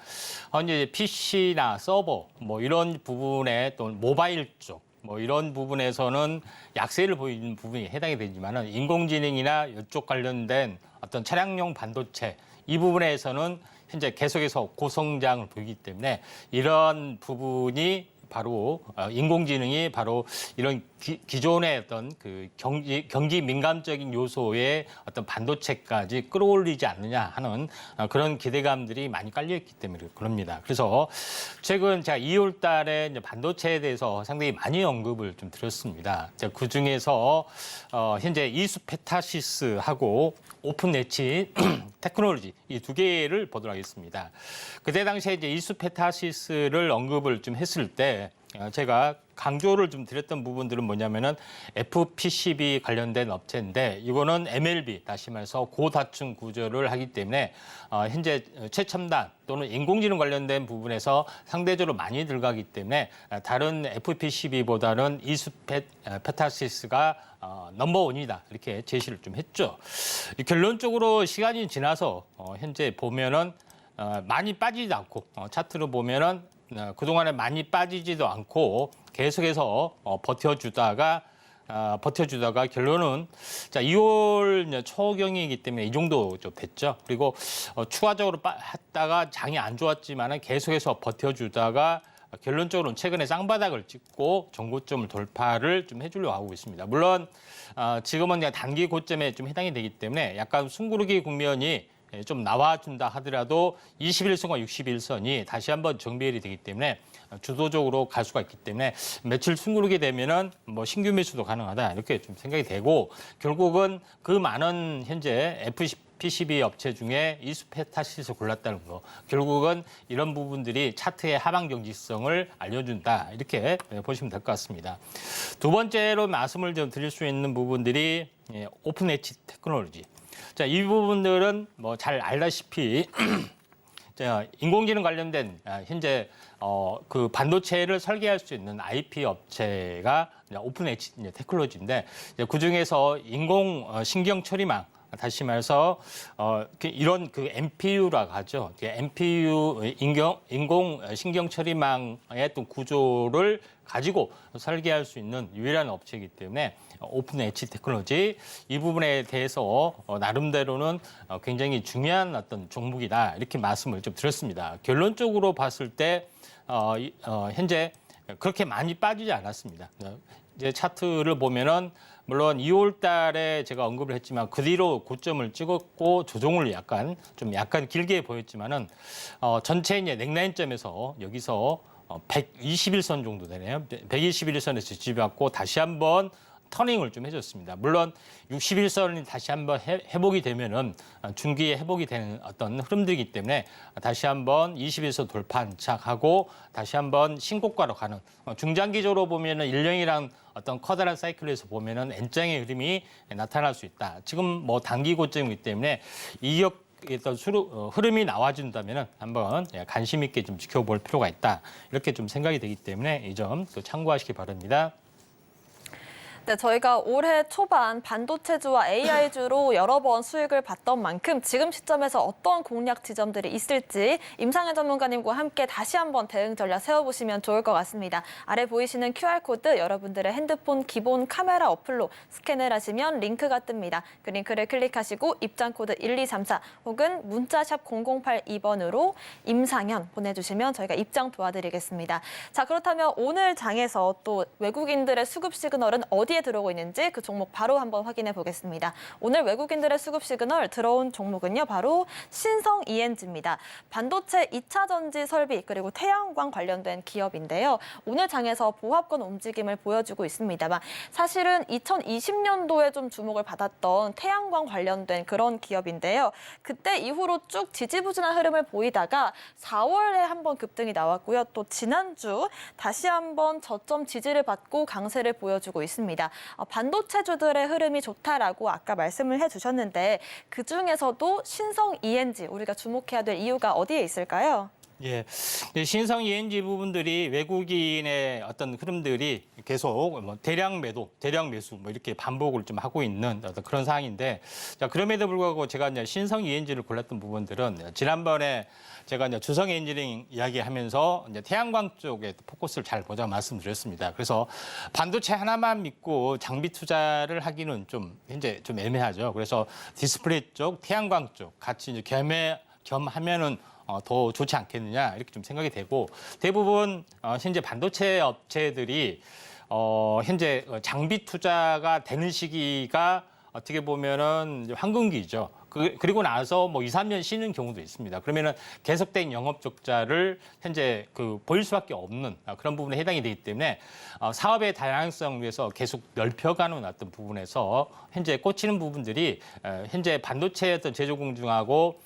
이제 PC나 서버 뭐 이런 부분에 또 모바일 쪽 뭐 이런 부분에서는 약세를 보이는 부분이 해당이 되지만은 인공지능이나 이쪽 관련된 어떤 차량용 반도체 이 부분에서는 현재 계속해서 고성장을 보이기 때문에 이런 부분이 바로 인공지능이 바로 이런 기존의 어떤 그 경기 민감적인 요소의 어떤 반도체까지 끌어올리지 않느냐 하는 그런 기대감들이 많이 깔려있기 때문에 그럽니다. 그래서 최근 제가 2월 달에 이제 반도체에 대해서 상당히 많이 언급을 좀 드렸습니다. 그 중에서 현재 이수페타시스하고 오픈 엣지 테크놀로지 이 두 개를 보도록 하겠습니다. 그때 당시에 이제 이수페타시스를 언급을 좀 했을 때 제가 강조를 좀 드렸던 부분들은 뭐냐면은 FPCB 관련된 업체인데 이거는 MLB 다시 말해서 고다층 구조를 하기 때문에 현재 최첨단 또는 인공지능 관련된 부분에서 상대적으로 많이 들어가기 때문에 다른 FPCB보다는 이수페타시스가 넘버원이다 이렇게 제시를 좀 했죠. 결론적으로 시간이 지나서 현재 보면은 많이 빠지지도 않고 차트로 보면은 그동안에 많이 빠지지도 않고 계속해서 버텨주다가 결론은 자 2월 초경이기 때문에 이 정도 좀 됐죠. 그리고 추가적으로 했다가 장이 안 좋았지만은 계속해서 버텨주다가 결론적으로는 최근에 쌍바닥을 찍고 정고점을 돌파를 좀 해주려고 하고 있습니다. 물론 지금은 그냥 단기 고점에 좀 해당이 되기 때문에 약간 숨고르기 국면이 좀 나와준다 하더라도 21선과 61선이 다시 한번 정비일이 되기 때문에 주도적으로 갈 수가 있기 때문에 며칠 숨고르게 되면은 뭐 신규 매수도 가능하다 이렇게 좀 생각이 되고 결국은 그 많은 현재 FPCB 업체 중에 이수페타시스 골랐다는 거 결국은 이런 부분들이 차트의 하방 경직성을 알려준다 이렇게 보시면 될 것 같습니다. 두 번째로 말씀을 좀 드릴 수 있는 부분들이 오픈 엣지 테크놀로지. 자, 이 부분들은 뭐 잘 알다시피 인공지능 관련된 현재 그 반도체를 설계할 수 있는 IP 업체가 오픈 엣지 테크놀로지인데 그 중에서 인공 신경 처리망 다시 말해서 이런 그 MPU라고 하죠. MPU 인공 신경 처리망의 또 구조를 가지고 설계할 수 있는 유일한 업체이기 때문에 오픈 엣지 테크놀로지 이 부분에 대해서 나름대로는 굉장히 중요한 어떤 종목이다 이렇게 말씀을 좀 드렸습니다. 결론적으로 봤을 때 현재 그렇게 많이 빠지지 않았습니다. 이제 차트를 보면은 물론 2월 달에 제가 언급을 했지만 그 뒤로 고점을 찍었고 조정을 약간 길게 보였지만은 전체 이제 넥라인점에서 여기서 121선 정도 되네요. 121선에서 지지받고 다시 한번 터닝을 좀 해줬습니다. 물론 61선이 다시 한번 회복이 되면은 중기에 회복이 되는 어떤 흐름들이기 때문에 다시 한번 21선 돌파 안착하고 다시 한번 신고가로 가는 중장기적으로 보면은 일령이랑 어떤 커다란 사이클에서 보면은 N장의 흐름이 나타날 수 있다. 지금 뭐 단기 고점이기 때문에 이격 어떤 흐름이 나와준다면 한번 관심 있게 좀 지켜볼 필요가 있다. 이렇게 좀 생각이 되기 때문에 이 점 또 참고하시기 바랍니다.
네, 저희가 올해 초반 반도체주와 AI주로 여러 번 수익을 봤던 만큼 지금 시점에서 어떤 공략 지점들이 있을지 임상현 전문가님과 함께 다시 한번 대응 전략 세워보시면 좋을 것 같습니다. 아래 보이시는 QR코드 여러분들의 핸드폰 기본 카메라 어플로 스캔을 하시면 링크가 뜹니다. 그 링크를 클릭하시고 입장코드 1234 혹은 문자샵 0082번으로 임상현 보내주시면 저희가 입장 도와드리겠습니다. 자, 그렇다면 오늘 장에서 또 외국인들의 수급 시그널은 어디에 들어오고 있는지 그 종목 바로 한번 확인해 보겠습니다. 오늘 외국인들의 수급 시그널 들어온 종목은요. 바로 신성 ENG입니다. 반도체 2차 전지 설비 그리고 태양광 관련된 기업인데요. 오늘 장에서 보합권 움직임을 보여주고 있습니다만 사실은 2020년도에 좀 주목을 받았던 태양광 관련된 그런 기업인데요. 그때 이후로 쭉 지지부진한 흐름을 보이다가 4월에 한번 급등이 나왔고요. 또 지난주 다시 한번 저점 지지를 받고 강세를 보여주고 있습니다. 반도체주들의 흐름이 좋다라고 아까 말씀을 해주셨는데 그중에서도 신성 ENG 우리가 주목해야 될 이유가 어디에 있을까요?
예, 신성 ENG 부분들이 외국인의 어떤 흐름들이 계속 뭐 대량 매도, 대량 매수 뭐 이렇게 반복을 좀 하고 있는 어떤 그런 상황인데, 자 그럼에도 불구하고 제가 이제 신성 ENG를 골랐던 부분들은 지난번에 제가 이제 주성 엔지니어링 이야기하면서 이제 태양광 쪽에 포커스를 잘 보자고 말씀드렸습니다. 그래서 반도체 하나만 믿고 장비 투자를 하기는 좀 현재 좀 애매하죠. 그래서 디스플레이 쪽, 태양광 쪽 같이 이제 겸하면은 더 좋지 않겠느냐 이렇게 좀 생각이 되고 대부분 현재 반도체 업체들이 현재 장비 투자가 되는 시기가 어떻게 보면은 이제 황금기죠. 그리고 나서 뭐 2, 3년 쉬는 경우도 있습니다. 그러면은 계속된 영업 적자를 현재 보일 수밖에 없는 그런 부분에 해당이 되기 때문에 사업의 다양성을 위해서 계속 넓혀가는 어떤 부분에서 현재 꽂히는 부분들이 현재 반도체 어떤 제조 공정하고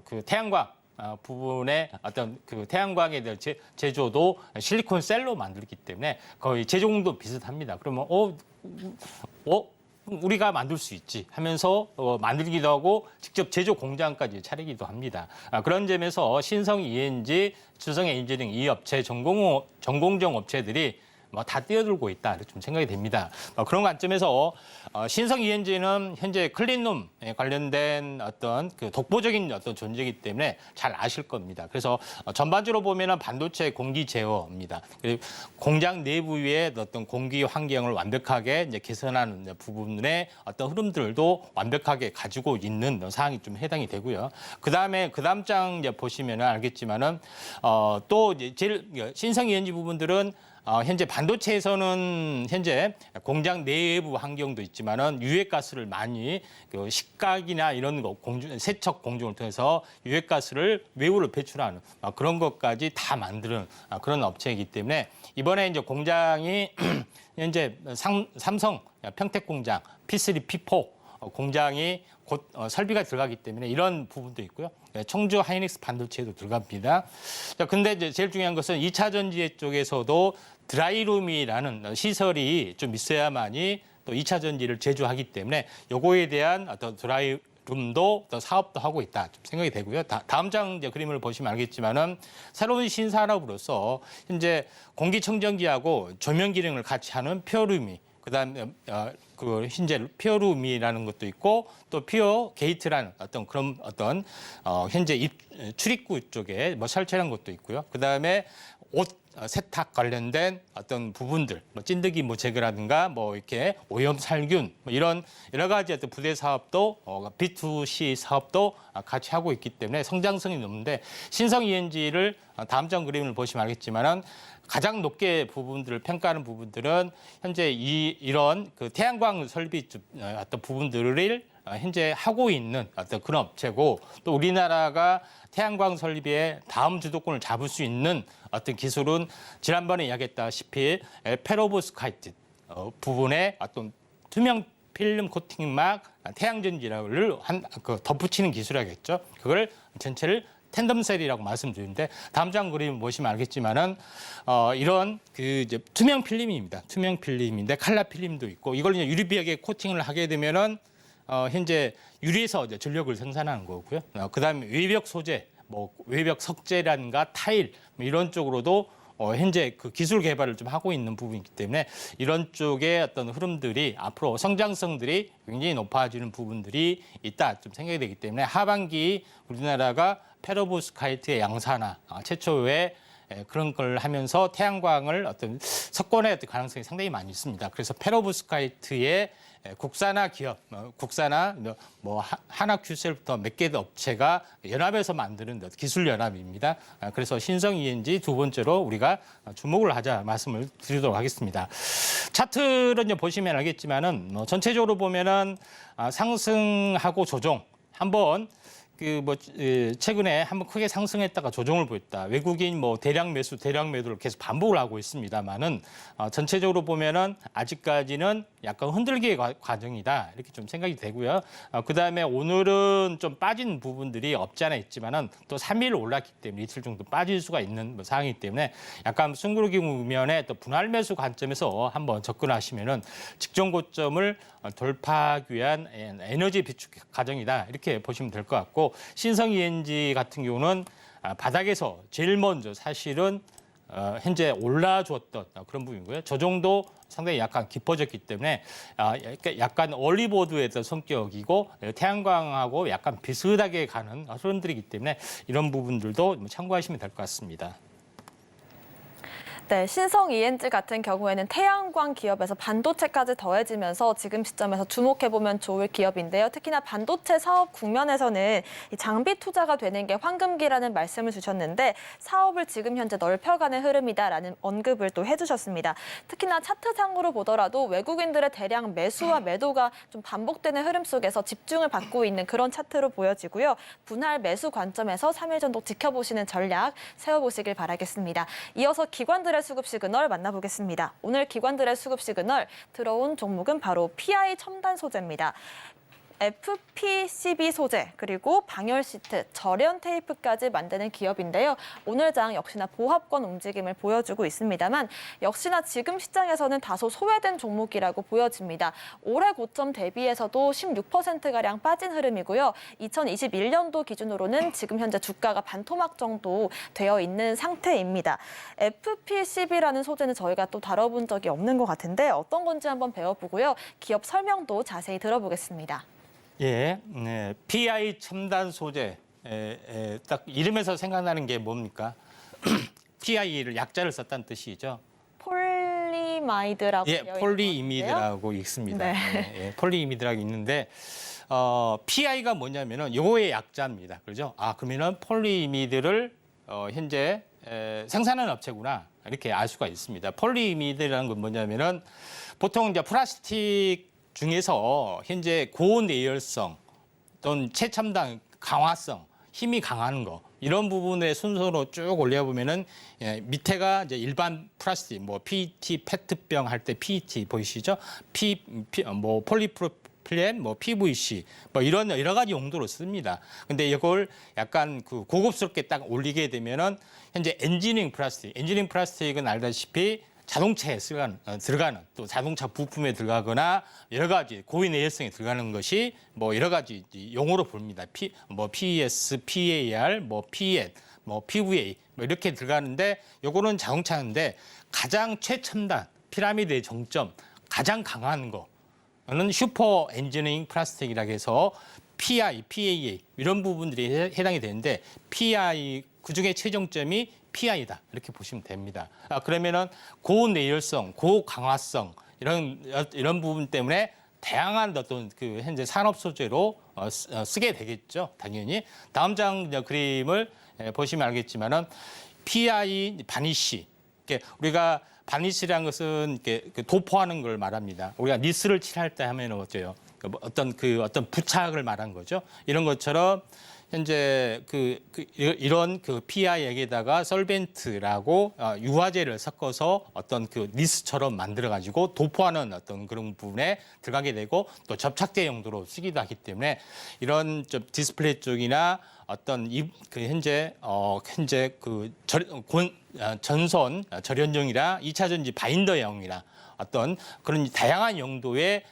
그 태양광 부분의 어떤 그 태양광에 대한 제조도 실리콘 셀로 만들기 때문에 거의 제조공도 비슷합니다. 그러면 우리가 만들 수 있지 하면서 만들기도 하고 직접 제조 공장까지 차리기도 합니다. 그런 점에서 신성 ENG, 주성 엔지니어링 이 업체 전공정 업체들이 다 뛰어들고 있다 이렇게 좀 생각이 됩니다. 그런 관점에서 신성 ENG는 현재 클린룸에 관련된 어떤 그 독보적인 어떤 존재이기 때문에 잘 아실 겁니다. 그래서 전반적으로 보면은 반도체 공기 제어입니다. 그리고 공장 내부의 어떤 공기 환경을 완벽하게 이제 개선하는 부분의 어떤 흐름들도 완벽하게 가지고 있는 사항이 좀 해당이 되고요. 그 다음 장 이제 보시면은 알겠지만은 또 이제 제일 신성 ENG 부분들은 현재 반도체에서는 현재 공장 내부 환경도 있지만은 유해가스를 많이 식각이나 이런 거 세척 공정을 통해서 유해가스를 외부로 배출하는 그런 것까지 다 만드는 그런 업체이기 때문에 이번에 이제 공장이 현재 삼성 평택 공장 P3, P4 공장이 곧 설비가 들어가기 때문에 이런 부분도 있고요. 청주 하이닉스 반도체도 들어갑니다. 자, 근데 이제 제일 중요한 것은 2차 전지의 쪽에서도 드라이룸이라는 시설이 좀 있어야만이 또 2차 전지를 제조하기 때문에 요거에 대한 어떤 드라이룸도 또 사업도 하고 있다 좀 생각이 되고요. 다음 장 이제 그림을 보시면 알겠지만은 새로운 신산업으로서 현재 공기청정기하고 조명 기능을 같이 하는 퓨어룸이 그다음에 그 현재 퓨어룸이라는 것도 있고 또 퓨어 게이트라는 어떤 그런 어떤 현재 출입구 쪽에 뭐 설치한 것도 있고요. 그다음에 옷 세탁 관련된 어떤 부분들, 뭐 찐득이 뭐 제거라든가 뭐 이렇게 오염 살균 뭐 이런 여러 가지 어떤 부대 사업도 B2C 사업도 같이 하고 있기 때문에 성장성이 높은데 신성 ENG를 다음 장 그림을 보시면 알겠지만은 가장 높게 부분들을 평가하는 부분들은 현재 이런 그 태양광 설비 어떤 부분들을 현재 하고 있는 어떤 그런 업체고 또 우리나라가 태양광 설비의 다음 주도권을 잡을 수 있는 어떤 기술은 지난번에 이야기했다시피 페로브스카이트 부분의 어떤 투명 필름 코팅막 태양전지를 덧붙이는 기술이겠죠. 그걸 전체를 텐덤셀이라고 말씀드리는데 다음 장 그림 보시면 알겠지만은 이런 그 이제 투명 필름입니다. 투명 필름인데 칼라 필름도 있고 이걸 이제 유리벽에 코팅을 하게 되면은 현재 유리에서 이제 전력을 생산하는 거고요. 그다음에 외벽 소재, 뭐 외벽 석재라든가 타일 뭐 이런 쪽으로도 현재 그 기술 개발을 좀 하고 있는 부분이기 때문에 이런 쪽의 어떤 흐름들이 앞으로 성장성들이 굉장히 높아지는 부분들이 있다 좀 생각이 되기 때문에 하반기 우리나라가 페로브스카이트의 양산화 최초의 그런 걸 하면서 태양광을 어떤 석권의 어떤 가능성이 상당히 많이 있습니다. 그래서 페로브스카이트의 국산화 기업, 국산화 뭐 하나큐셀부터 몇 개 업체가 연합해서 만드는 기술 연합입니다. 그래서 신성 ENG 두 번째로 우리가 주목을 하자 말씀을 드리도록 하겠습니다. 차트를 이제 보시면 알겠지만은 전체적으로 보면은 상승하고 조정 한번 최근에 한번 크게 상승했다가 조정을 보였다. 외국인 대량 매도를 계속 반복을 하고 있습니다만은 전체적으로 보면은 아직까지는 약간 흔들기의 과정이다. 이렇게 좀 생각이 되고요. 그다음에 오늘은 좀 빠진 부분들이 없지 않아 있지만은 또 3일 올랐기 때문에 이틀 정도 빠질 수가 있는 상황이기 때문에 약간 숭구르기 국면에 또 분할 매수 관점에서 한번 접근하시면은 직전 고점을 돌파하기 위한 에너지 비축 과정이다. 이렇게 보시면 될 것 같고 신성 ENG 같은 경우는 바닥에서 제일 먼저 사실은 현재 올라줬던 그런 부분이고요. 저 정도 상당히 약간 깊어졌기 때문에 약간 얼리보드의 성격이고 태양광하고 약간 비슷하게 가는 흐름들이기 때문에 이런 부분들도 참고하시면 될 것 같습니다.
네, 신성 ENG 같은 경우에는 태양광 기업에서 반도체까지 더해지면서 지금 시점에서 주목해보면 좋을 기업인데요. 특히나 반도체 사업 국면에서는 이 장비 투자가 되는 게 황금기라는 말씀을 주셨는데 사업을 지금 현재 넓혀가는 흐름이다라는 언급을 또 해주셨습니다. 특히나 차트상으로 보더라도 외국인들의 대량 매수와 매도가 좀 반복되는 흐름 속에서 집중을 받고 있는 그런 차트로 보여지고요. 분할 매수 관점에서 3일 정도 지켜보시는 전략 세워보시길 바라겠습니다. 이어서 기관들의 수급 시그널 만나보겠습니다. 오늘 기관들의 수급 시그널 들어온 종목은 바로 PI 첨단 소재입니다. FPCB 소재, 그리고 방열 시트, 절연 테이프까지 만드는 기업인데요. 오늘 장 역시나 보합권 움직임을 보여주고 있습니다만 역시나 지금 시장에서는 다소 소외된 종목이라고 보여집니다. 올해 고점 대비해서도 16%가량 빠진 흐름이고요. 2021년도 기준으로는 지금 현재 주가가 반토막 정도 되어 있는 상태입니다. FPCB라는 소재는 저희가 또 다뤄본 적이 없는 것 같은데 어떤 건지 한번 배워보고요. 기업 설명도 자세히 들어보겠습니다.
예, PI 첨단 소재. 딱 이름에서 생각나는 게 뭡니까? PI를 약자를 썼다는 뜻이죠.
폴리마이드라고
예,
되어 있는
폴리이미드라고 있습니다.
네.
예, 폴리이미드라고 있는데 PI가 뭐냐면은 요거의 약자입니다. 그렇죠? 아, 그러면은 폴리이미드를 현재 생산하는 업체구나. 이렇게 알 수가 있습니다. 폴리이미드라는 건 뭐냐면은 보통 이제 플라스틱 중에서 현재 고내열성 또는 최첨단 강화성, 힘이 강한 거 이런 부분의 순서로 쭉 올려보면은 밑에가 이제 일반 플라스틱, 뭐 PET, 페트병 할 때 PET 보이시죠? 뭐 폴리프로필렌, 뭐 PVC, 뭐 이런 여러 가지 용도로 씁니다. 근데 이걸 약간 그 고급스럽게 딱 올리게 되면은 현재 엔지니어링 플라스틱은 알다시피 자동차에 들어가는 또 자동차 부품에 들어가거나 여러 가지 고위 내열성에 들어가는 것이 뭐 여러 가지 용어로 봅니다. 뭐 PES, PAR, 뭐 PN, 뭐 PVA 뭐 이렇게 들어가는데 요거는 자동차인데 가장 최첨단 피라미드의 정점 가장 강한 거는 슈퍼 엔지니어링 플라스틱이라고 해서 PI, PAA 이런 부분들이 해당이 되는데 PI 그중에 최종점이 PI다 이렇게 보시면 됩니다. 그러면은 고내열성, 고강화성 이런 부분 때문에 다양한 어떤 그 현재 산업 소재로 쓰게 되겠죠. 당연히 다음 장 그림을 보시면 알겠지만은 PI 바니쉬. 우리가 바니쉬라는 것은 이렇게 도포하는 걸 말합니다. 우리가 니스를 칠할 때 하면은 어때요? 어떤 부착을 말한 거죠. 이런 것처럼. 현재 이런 PI에게다가 솔벤트라고 유화제를 섞어서 어떤 그 니스처럼 만들어 가지고 도포하는 어떤 그런 부분에 들어가게 되고 또 접착제 용도로 쓰기도 하기 때문에 이런 디스플레이 쪽이나 어떤 현재 전선 절연용이나 2차 전지 바인더용이나 어떤 그런 다양한 용도의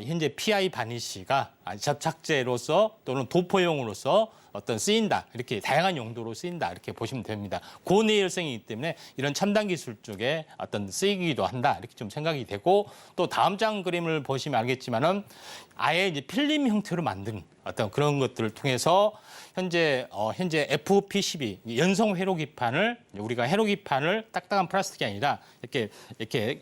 현재 PI 바니쉬가 접착제로서 또는 도포용으로서 어떤 쓰인다. 이렇게 다양한 용도로 쓰인다. 이렇게 보시면 됩니다. 고내열성이기 때문에 이런 첨단 기술 쪽에 어떤 쓰이기도 한다. 이렇게 좀 생각이 되고 또 다음 장 그림을 보시면 알겠지만은 아예 이제 필름 형태로 만든 어떤 그런 것들을 통해서 현재 FPCB 연성 회로기판을 우리가 회로기판을 딱딱한 플라스틱이 아니라 이렇게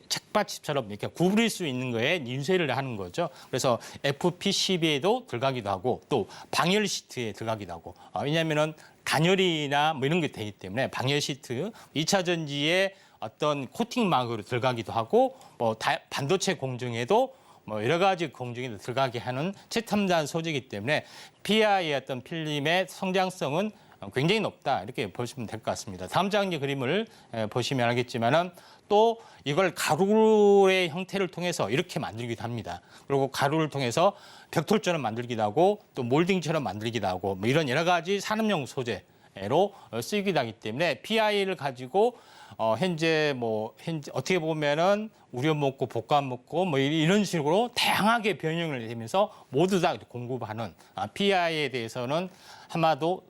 책받침처럼 이렇게 구부릴 수 있는 거에 인쇄를 하는 거죠. 그래서 FPCB에도 들어가기도 하고 또 방열 시트에 들어가기도 하고 왜냐하면은 단열이나 뭐 이런 게 되기 때문에 방열 시트 2차 전지에 어떤 코팅 막으로 들어가기도 하고 뭐 반도체 공정에도 뭐 여러 가지 공정에 들어가게 하는 최첨단 소재이기 때문에 PI의 어떤 필름의 성장성은 굉장히 높다 이렇게 보시면 될 것 같습니다. 다음 장 그림을 보시면 알겠지만은 또 이걸 가루의 형태를 통해서 이렇게 만들기도 합니다. 그리고 가루를 통해서 벽돌처럼 만들기도 하고 또 몰딩처럼 만들기도 하고 뭐 이런 여러 가지 산업용 소재로 쓰이기도 하기 때문에 PI를 가지고 현재 어떻게 보면은 우려 먹고 볶아 먹고 뭐 이런 식으로 다양하게 변형을 되면서 모두 다 공급하는 PI에 대해서는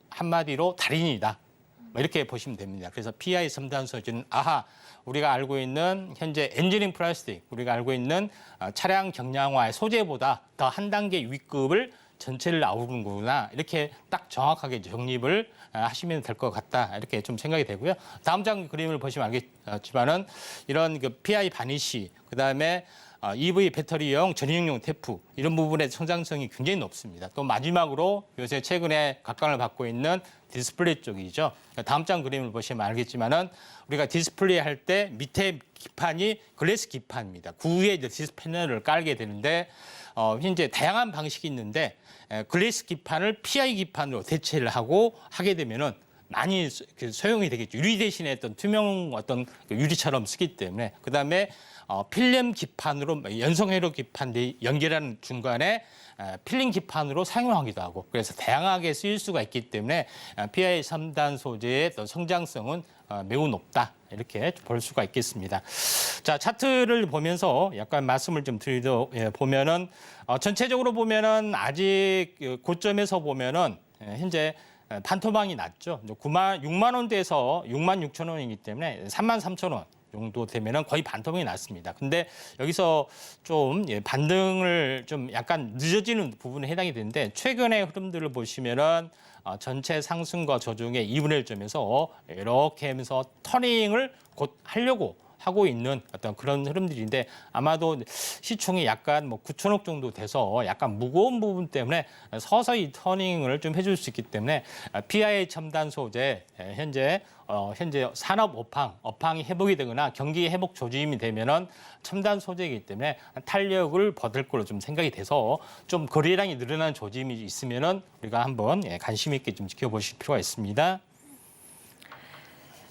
한마디로 달인이다. 뭐 이렇게 보시면 됩니다. 그래서 PI 첨단 소재는 우리가 알고 있는 현재 엔지니어링 플라스틱, 우리가 알고 있는 차량 경량화의 소재보다 더 한 단계 윗급을 전체를 아우르는구나 이렇게 딱 정확하게 정립을 하시면 될 것 같다 이렇게 좀 생각이 되고요. 다음 장 그림을 보시면 알겠지만은 이런 그 PI 바니쉬 그다음에 EV 배터리용 전용용 태프 이런 부분의 성장성이 굉장히 높습니다. 또 마지막으로 요새 최근에 각광을 받고 있는 디스플레이 쪽이죠. 다음 장 그림을 보시면 알겠지만은 우리가 디스플레이 할 때 밑에 기판이 글래스 기판입니다. 그 위에 이제 디스플레이 패널을 깔게 되는데 현재 다양한 방식이 있는데 글래스 기판을 PI 기판으로 대체를 하고 하게 되면은 많이 소용이 되겠죠. 유리 대신에 어떤 투명 어떤 유리처럼 쓰기 때문에 그다음에 필름 기판으로 연성회로 기판 연결하는 중간에 필름 기판으로 사용하기도 하고 그래서 다양하게 쓰일 수가 있기 때문에 PI 3단 소재의 성장성은 매우 높다 이렇게 볼 수가 있겠습니다. 자 차트를 보면서 약간 말씀을 좀 드리도 보면은 전체적으로 보면은 아직 고점에서 보면은 현재 반토막이 났죠. 6만 원대에서 6만 6천 원이기 때문에 3만 3천 원 정도 되면은 거의 반토막이 났습니다. 근데 여기서 좀 반등을 좀 약간 늦어지는 부분에 해당이 되는데 최근의 흐름들을 보시면은 전체 상승과 조정의 2분의 1점에서 이렇게 하면서 터닝을 곧 하려고 하고 있는 어떤 그런 흐름들인데 아마도 시총이 약간 뭐 9천억 정도 돼서 약간 무거운 부분 때문에 서서히 터닝을 좀 해줄 수 있기 때문에 PI 첨단 소재 현재 산업 업황이 회복이 되거나 경기 회복 조짐이 되면은 첨단 소재이기 때문에 탄력을 받을 걸로 좀 생각이 돼서 좀 거래량이 늘어나는 조짐이 있으면은 우리가 한번 관심 있게 좀 지켜보실 필요가 있습니다.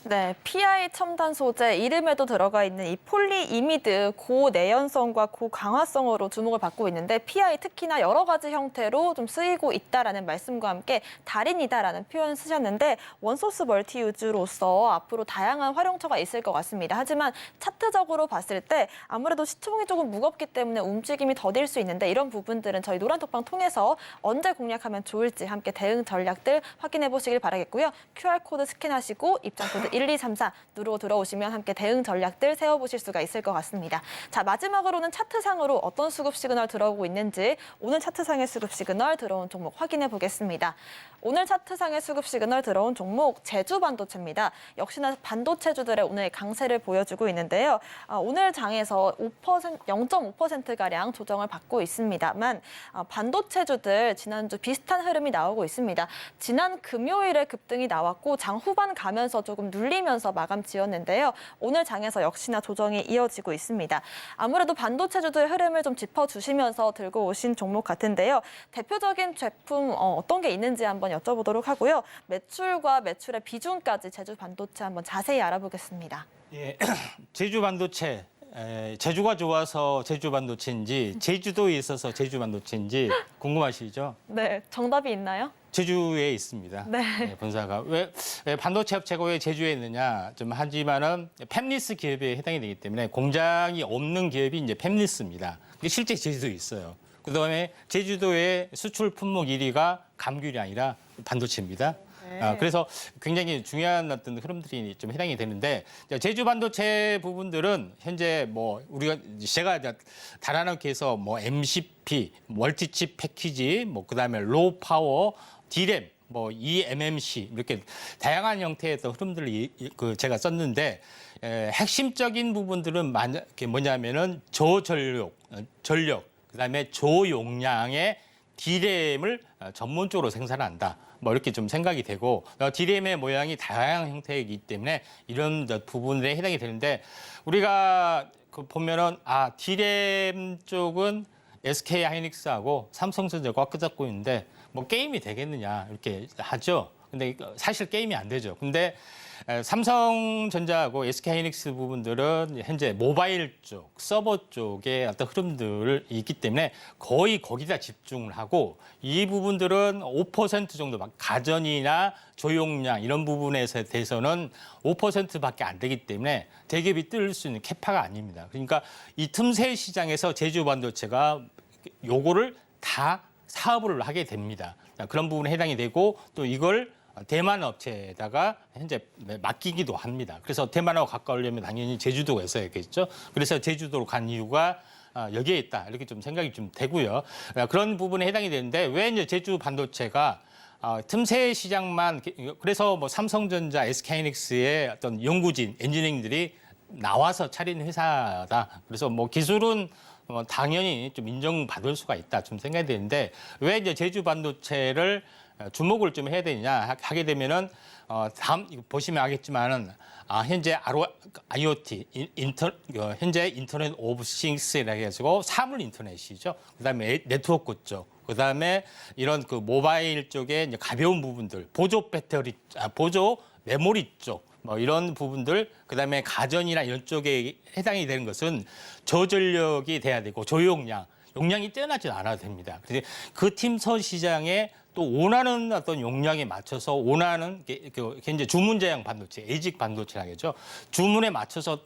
네, PI 첨단 소재 이름에도 들어가 있는 이 폴리이미드 고내연성과 고강화성으로 주목을 받고 있는데 PI 특히나 여러 가지 형태로 좀 쓰이고 있다라는 말씀과 함께 달인이다라는 표현을 쓰셨는데 원소스 멀티유즈로서 앞으로 다양한 활용처가 있을 것 같습니다. 하지만 차트적으로 봤을 때 아무래도 시총이 조금 무겁기 때문에 움직임이 더딜 수 있는데 이런 부분들은 저희 노란톡방 통해서 언제 공략하면 좋을지 함께 대응 전략들 확인해 보시길 바라겠고요. QR코드 스캔하시고 입장코드 1234 누르고 들어오시면 함께 대응 전략들 세워보실 수가 있을 것 같습니다. 자, 마지막으로는 차트상으로 어떤 수급 시그널 들어오고 있는지 오늘 차트상의 수급 시그널 들어온 종목 확인해 보겠습니다. 오늘 차트상의 수급 시그널 들어온 종목 제주반도체입니다. 역시나 반도체주들의 오늘 강세를 보여주고 있는데요. 오늘 장에서 0.5%가량 조정을 받고 있습니다만 반도체주들 지난주 비슷한 흐름이 나오고 있습니다. 지난 금요일에 급등이 나왔고 장 후반 가면서 조금 눌리면서 마감 지었는데요. 오늘 장에서 역시나 조정이 이어지고 있습니다. 아무래도 반도체주들의 흐름을 좀 짚어주시면서 들고 오신 종목 같은데요. 대표적인 제품 어떤 게 있는지 한번 여쭤보도록 하고요. 매출과 매출의 비중까지 제주 반도체 한번 자세히 알아보겠습니다.
예, 제주 반도체. 제주가 좋아서 제주 반도체인지 제주도에 있어서 제주 반도체인지 궁금하시죠?
네, 정답이 있나요?
제주에 있습니다.
네.
본사가 왜 반도체 업체가 왜 제주에 있느냐 좀 하지만은 팹리스 기업에 해당이 되기 때문에 공장이 없는 기업이 이제 팹리스입니다. 근데 실제 제주도에 있어요. 그다음에 제주도의 수출 품목 1위가 감귤이 아니라 반도체입니다. 그래서 굉장히 중요한 어떤 흐름들이 좀 해당이 되는데 제주 반도체 부분들은 현재 뭐 제가 달아놓기 해서 뭐 MCP, 멀티칩 패키지, 뭐 그다음에 로우 파워, D램, 뭐 eMMC 이렇게 다양한 형태의 어떤 흐름들을 제가 썼는데 핵심적인 부분들은 뭐냐면은 저전력, 그다음에 저용량의 D램을 전문적으로 생산한다. 뭐 이렇게 좀 생각이 되고 D램의 모양이 다양한 형태이기 때문에 이런 부분에 해당이 되는데 우리가 보면은 D램 쪽은 SK 하이닉스하고 삼성전자가 끄잡고 있는데 뭐 게임이 되겠느냐 이렇게 하죠. 근데 사실 게임이 안 되죠. 근데 삼성전자하고 SK하이닉스 부분들은 현재 모바일 쪽, 서버 쪽의 어떤 흐름들이 있기 때문에 거의 거기다 집중을 하고 이 부분들은 5% 정도 가전이나 조용량 이런 부분에서 대해서는 5%밖에 안 되기 때문에 대기업이 뜰 수 있는 캐파가 아닙니다. 그러니까 이 틈새 시장에서 제주 반도체가 요거를 다 사업을 하게 됩니다. 그런 부분에 해당이 되고 또 이걸 대만 업체에다가 현재 맡기기도 합니다. 그래서 대만하고 가까우려면 당연히 제주도가 있어야겠죠. 그래서 제주도로 간 이유가 여기에 있다 이렇게 좀 생각이 좀 되고요. 그런 부분에 해당이 되는데 왜 이제 제주 반도체가 틈새 시장만 그래서 뭐 삼성전자, SK하이닉스의 어떤 연구진, 엔지니어링들이 나와서 차린 회사다. 그래서 뭐 기술은 당연히 좀 인정받을 수가 있다 좀 생각이 되는데 왜 이제 제주 반도체를 주목을 좀 해야 되느냐 하게 되면은 다음 이거 보시면 알겠지만은 현재 IoT 현재 인터넷 오브 싱스라고 해가지고 사물 인터넷이죠. 그다음에 네트워크 쪽, 그다음에 이런 그 모바일 쪽에 이제 가벼운 부분들, 보조 배터리, 보조 메모리 쪽. 뭐 이런 부분들, 그다음에 가전이나 이런 쪽에 해당이 되는 것은 저전력이 돼야 되고 용량이 뛰어나지 않아도 됩니다. 그래서 그 팀선 시장에 또 원하는 어떤 용량에 맞춰서 원하는 현재 주문 제형 반도체, 에이직 반도체라고 하죠. 주문에 맞춰서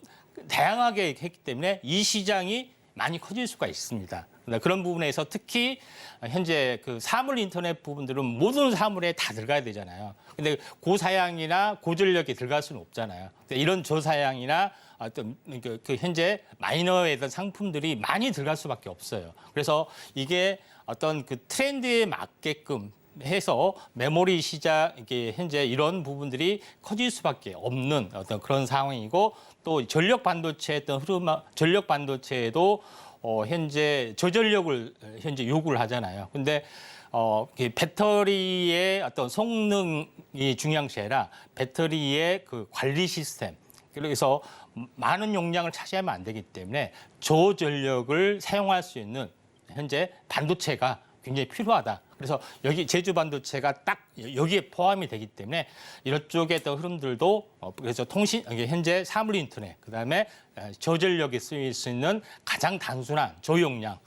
다양하게 했기 때문에 이 시장이 많이 커질 수가 있습니다. 그런 부분에서 특히 현재 그 사물 인터넷 부분들은 모든 사물에 다 들어가야 되잖아요. 근데 고사양이나 고전력이 들어갈 수는 없잖아요. 이런 저사양이나 어떤 그 현재 마이너의 어떤 상품들이 많이 들어갈 수밖에 없어요. 그래서 이게 어떤 그 트렌드에 맞게끔 해서 메모리 시장 이게 현재 이런 부분들이 커질 수밖에 없는 어떤 그런 상황이고 또 전력 반도체 어떤 전력 반도체에도 현재 저전력을 현재 요구를 하잖아요. 근데 배터리의 어떤 성능이 중요한 것이 아니라 배터리의 그 관리 시스템. 그래서 많은 용량을 차지하면 안 되기 때문에 저전력을 사용할 수 있는 현재 반도체가 굉장히 필요하다. 그래서 여기 제주 반도체가 딱 여기에 포함이 되기 때문에 이런 쪽의 흐름들도 그래서 현재 사물 인터넷 그다음에 저전력에 쓰일 수 있는 가장 단순한 저용량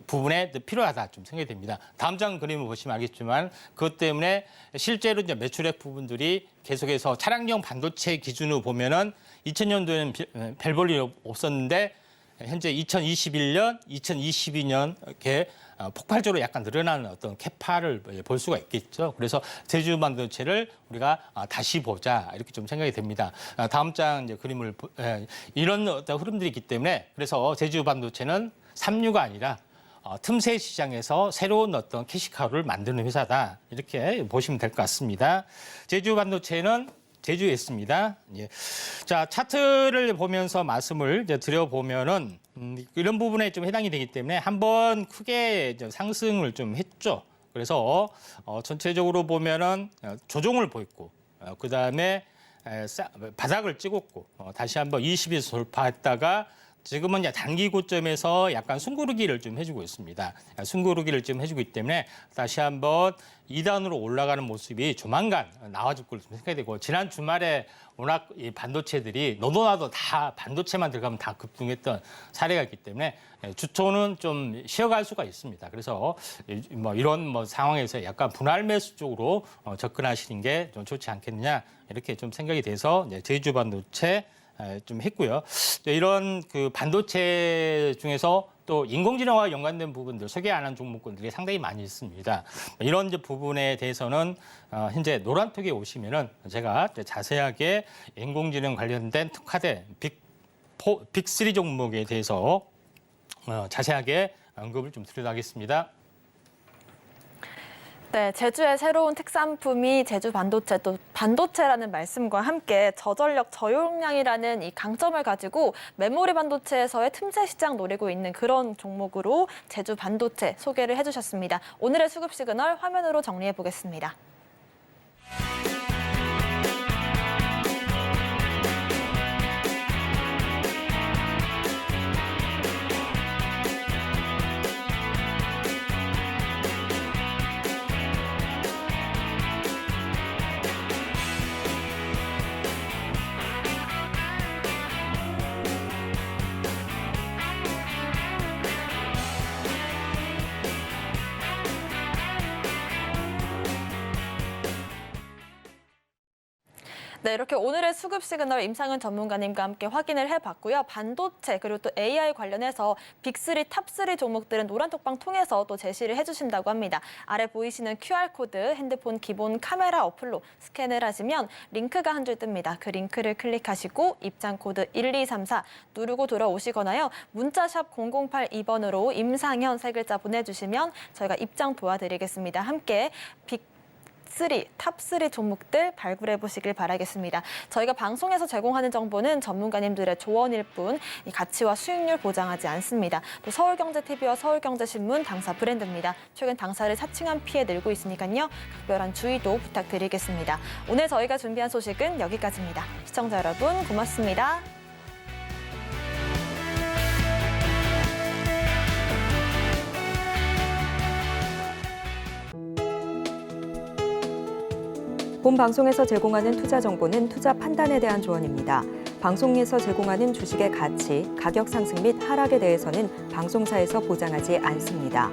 부분에 필요하다 좀 생각이 됩니다. 다음 장 그림을 보시면 알겠지만 그것 때문에 실제로 이제 매출액 부분들이 계속해서 차량용 반도체 기준으로 보면은 2000년도에는 별 볼 일 없었는데 현재 2021년, 2022년 이렇게 폭발적으로 약간 늘어나는 어떤 캐파를 볼 수가 있겠죠. 그래서 제주 반도체를 우리가 다시 보자 이렇게 좀 생각이 됩니다. 다음 장 이제 그림을 이런 어떤 흐름들이 있기 때문에 그래서 제주 반도체는 삼류가 아니라 틈새 시장에서 새로운 어떤 캐시카우를 만드는 회사다 이렇게 보시면 될 것 같습니다. 제주 반도체는 제주에 있습니다. 예. 자, 차트를 보면서 말씀을 이제 드려보면은 이런 부분에 좀 해당이 되기 때문에 한번 크게 상승을 좀 했죠. 그래서 전체적으로 보면은 조정을 보였고, 그 다음에 바닥을 찍었고, 다시 한번 20에서 돌파했다가 지금은 이제 단기 고점에서 약간 숨고르기를 좀 해주고 있습니다. 숨고르기를 좀 해주고 있기 때문에 다시 한번 2단으로 올라가는 모습이 조만간 나와줄 걸로 생각이 되고 지난 주말에 워낙 이 반도체들이 너도 나도 다 반도체만 들어가면 다 급등했던 사례가 있기 때문에 주초는 좀 쉬어갈 수가 있습니다. 그래서 뭐 이런 뭐 상황에서 약간 분할 매수 쪽으로 접근하시는 게 좀 좋지 않겠느냐 이렇게 좀 생각이 돼서 이제 제주 반도체 좀 했고요. 이런 그 반도체 중에서 또 인공지능과 연관된 부분들 소개 안 한 종목군들이 상당히 많이 있습니다. 이런 부분에 대해서는 현재 노란톡에 오시면은 제가 자세하게 인공지능 관련된 특화된 빅3 종목에 대해서 자세하게 언급을 좀 드리도록
네, 제주의 새로운 특산품이 제주 반도체, 또 반도체라는 말씀과 함께 저전력, 저용량이라는 이 강점을 가지고 메모리 반도체에서의 틈새 시장 노리고 있는 그런 종목으로 제주 반도체 소개를 해주셨습니다. 오늘의 수급 시그널 화면으로 정리해 보겠습니다. 네, 이렇게 오늘의 수급 시그널 임상은 전문가님과 함께 확인을 해봤고요. 반도체 그리고 또 AI 관련해서 빅3, 탑3 종목들은 노란톡방 통해서 또 제시를 해주신다고 합니다. 아래 보이시는 QR코드 핸드폰 기본 카메라 어플로 스캔을 하시면 링크가 한 줄 뜹니다. 그 링크를 클릭하시고 입장 코드 1234 누르고 들어오시거나요. 문자샵 0082번으로 임상현 세 글자 보내주시면 저희가 입장 도와드리겠습니다. 함께 빅3, 탑3 종목들 발굴해 보시길 바라겠습니다. 저희가 방송에서 제공하는 정보는 전문가님들의 조언일 뿐 이 가치와 수익률 보장하지 않습니다. 또 서울경제TV와 서울경제신문 당사 브랜드입니다. 최근 당사를 사칭한 피해 늘고 있으니까요. 각별한 주의도 부탁드리겠습니다. 오늘 저희가 준비한 소식은 여기까지입니다. 시청자 여러분 고맙습니다.
본 방송에서 제공하는 투자 정보는 투자 판단에 대한 조언입니다. 방송에서 제공하는 주식의 가치, 가격 상승 및 하락에 대해서는 방송사에서 보장하지 않습니다.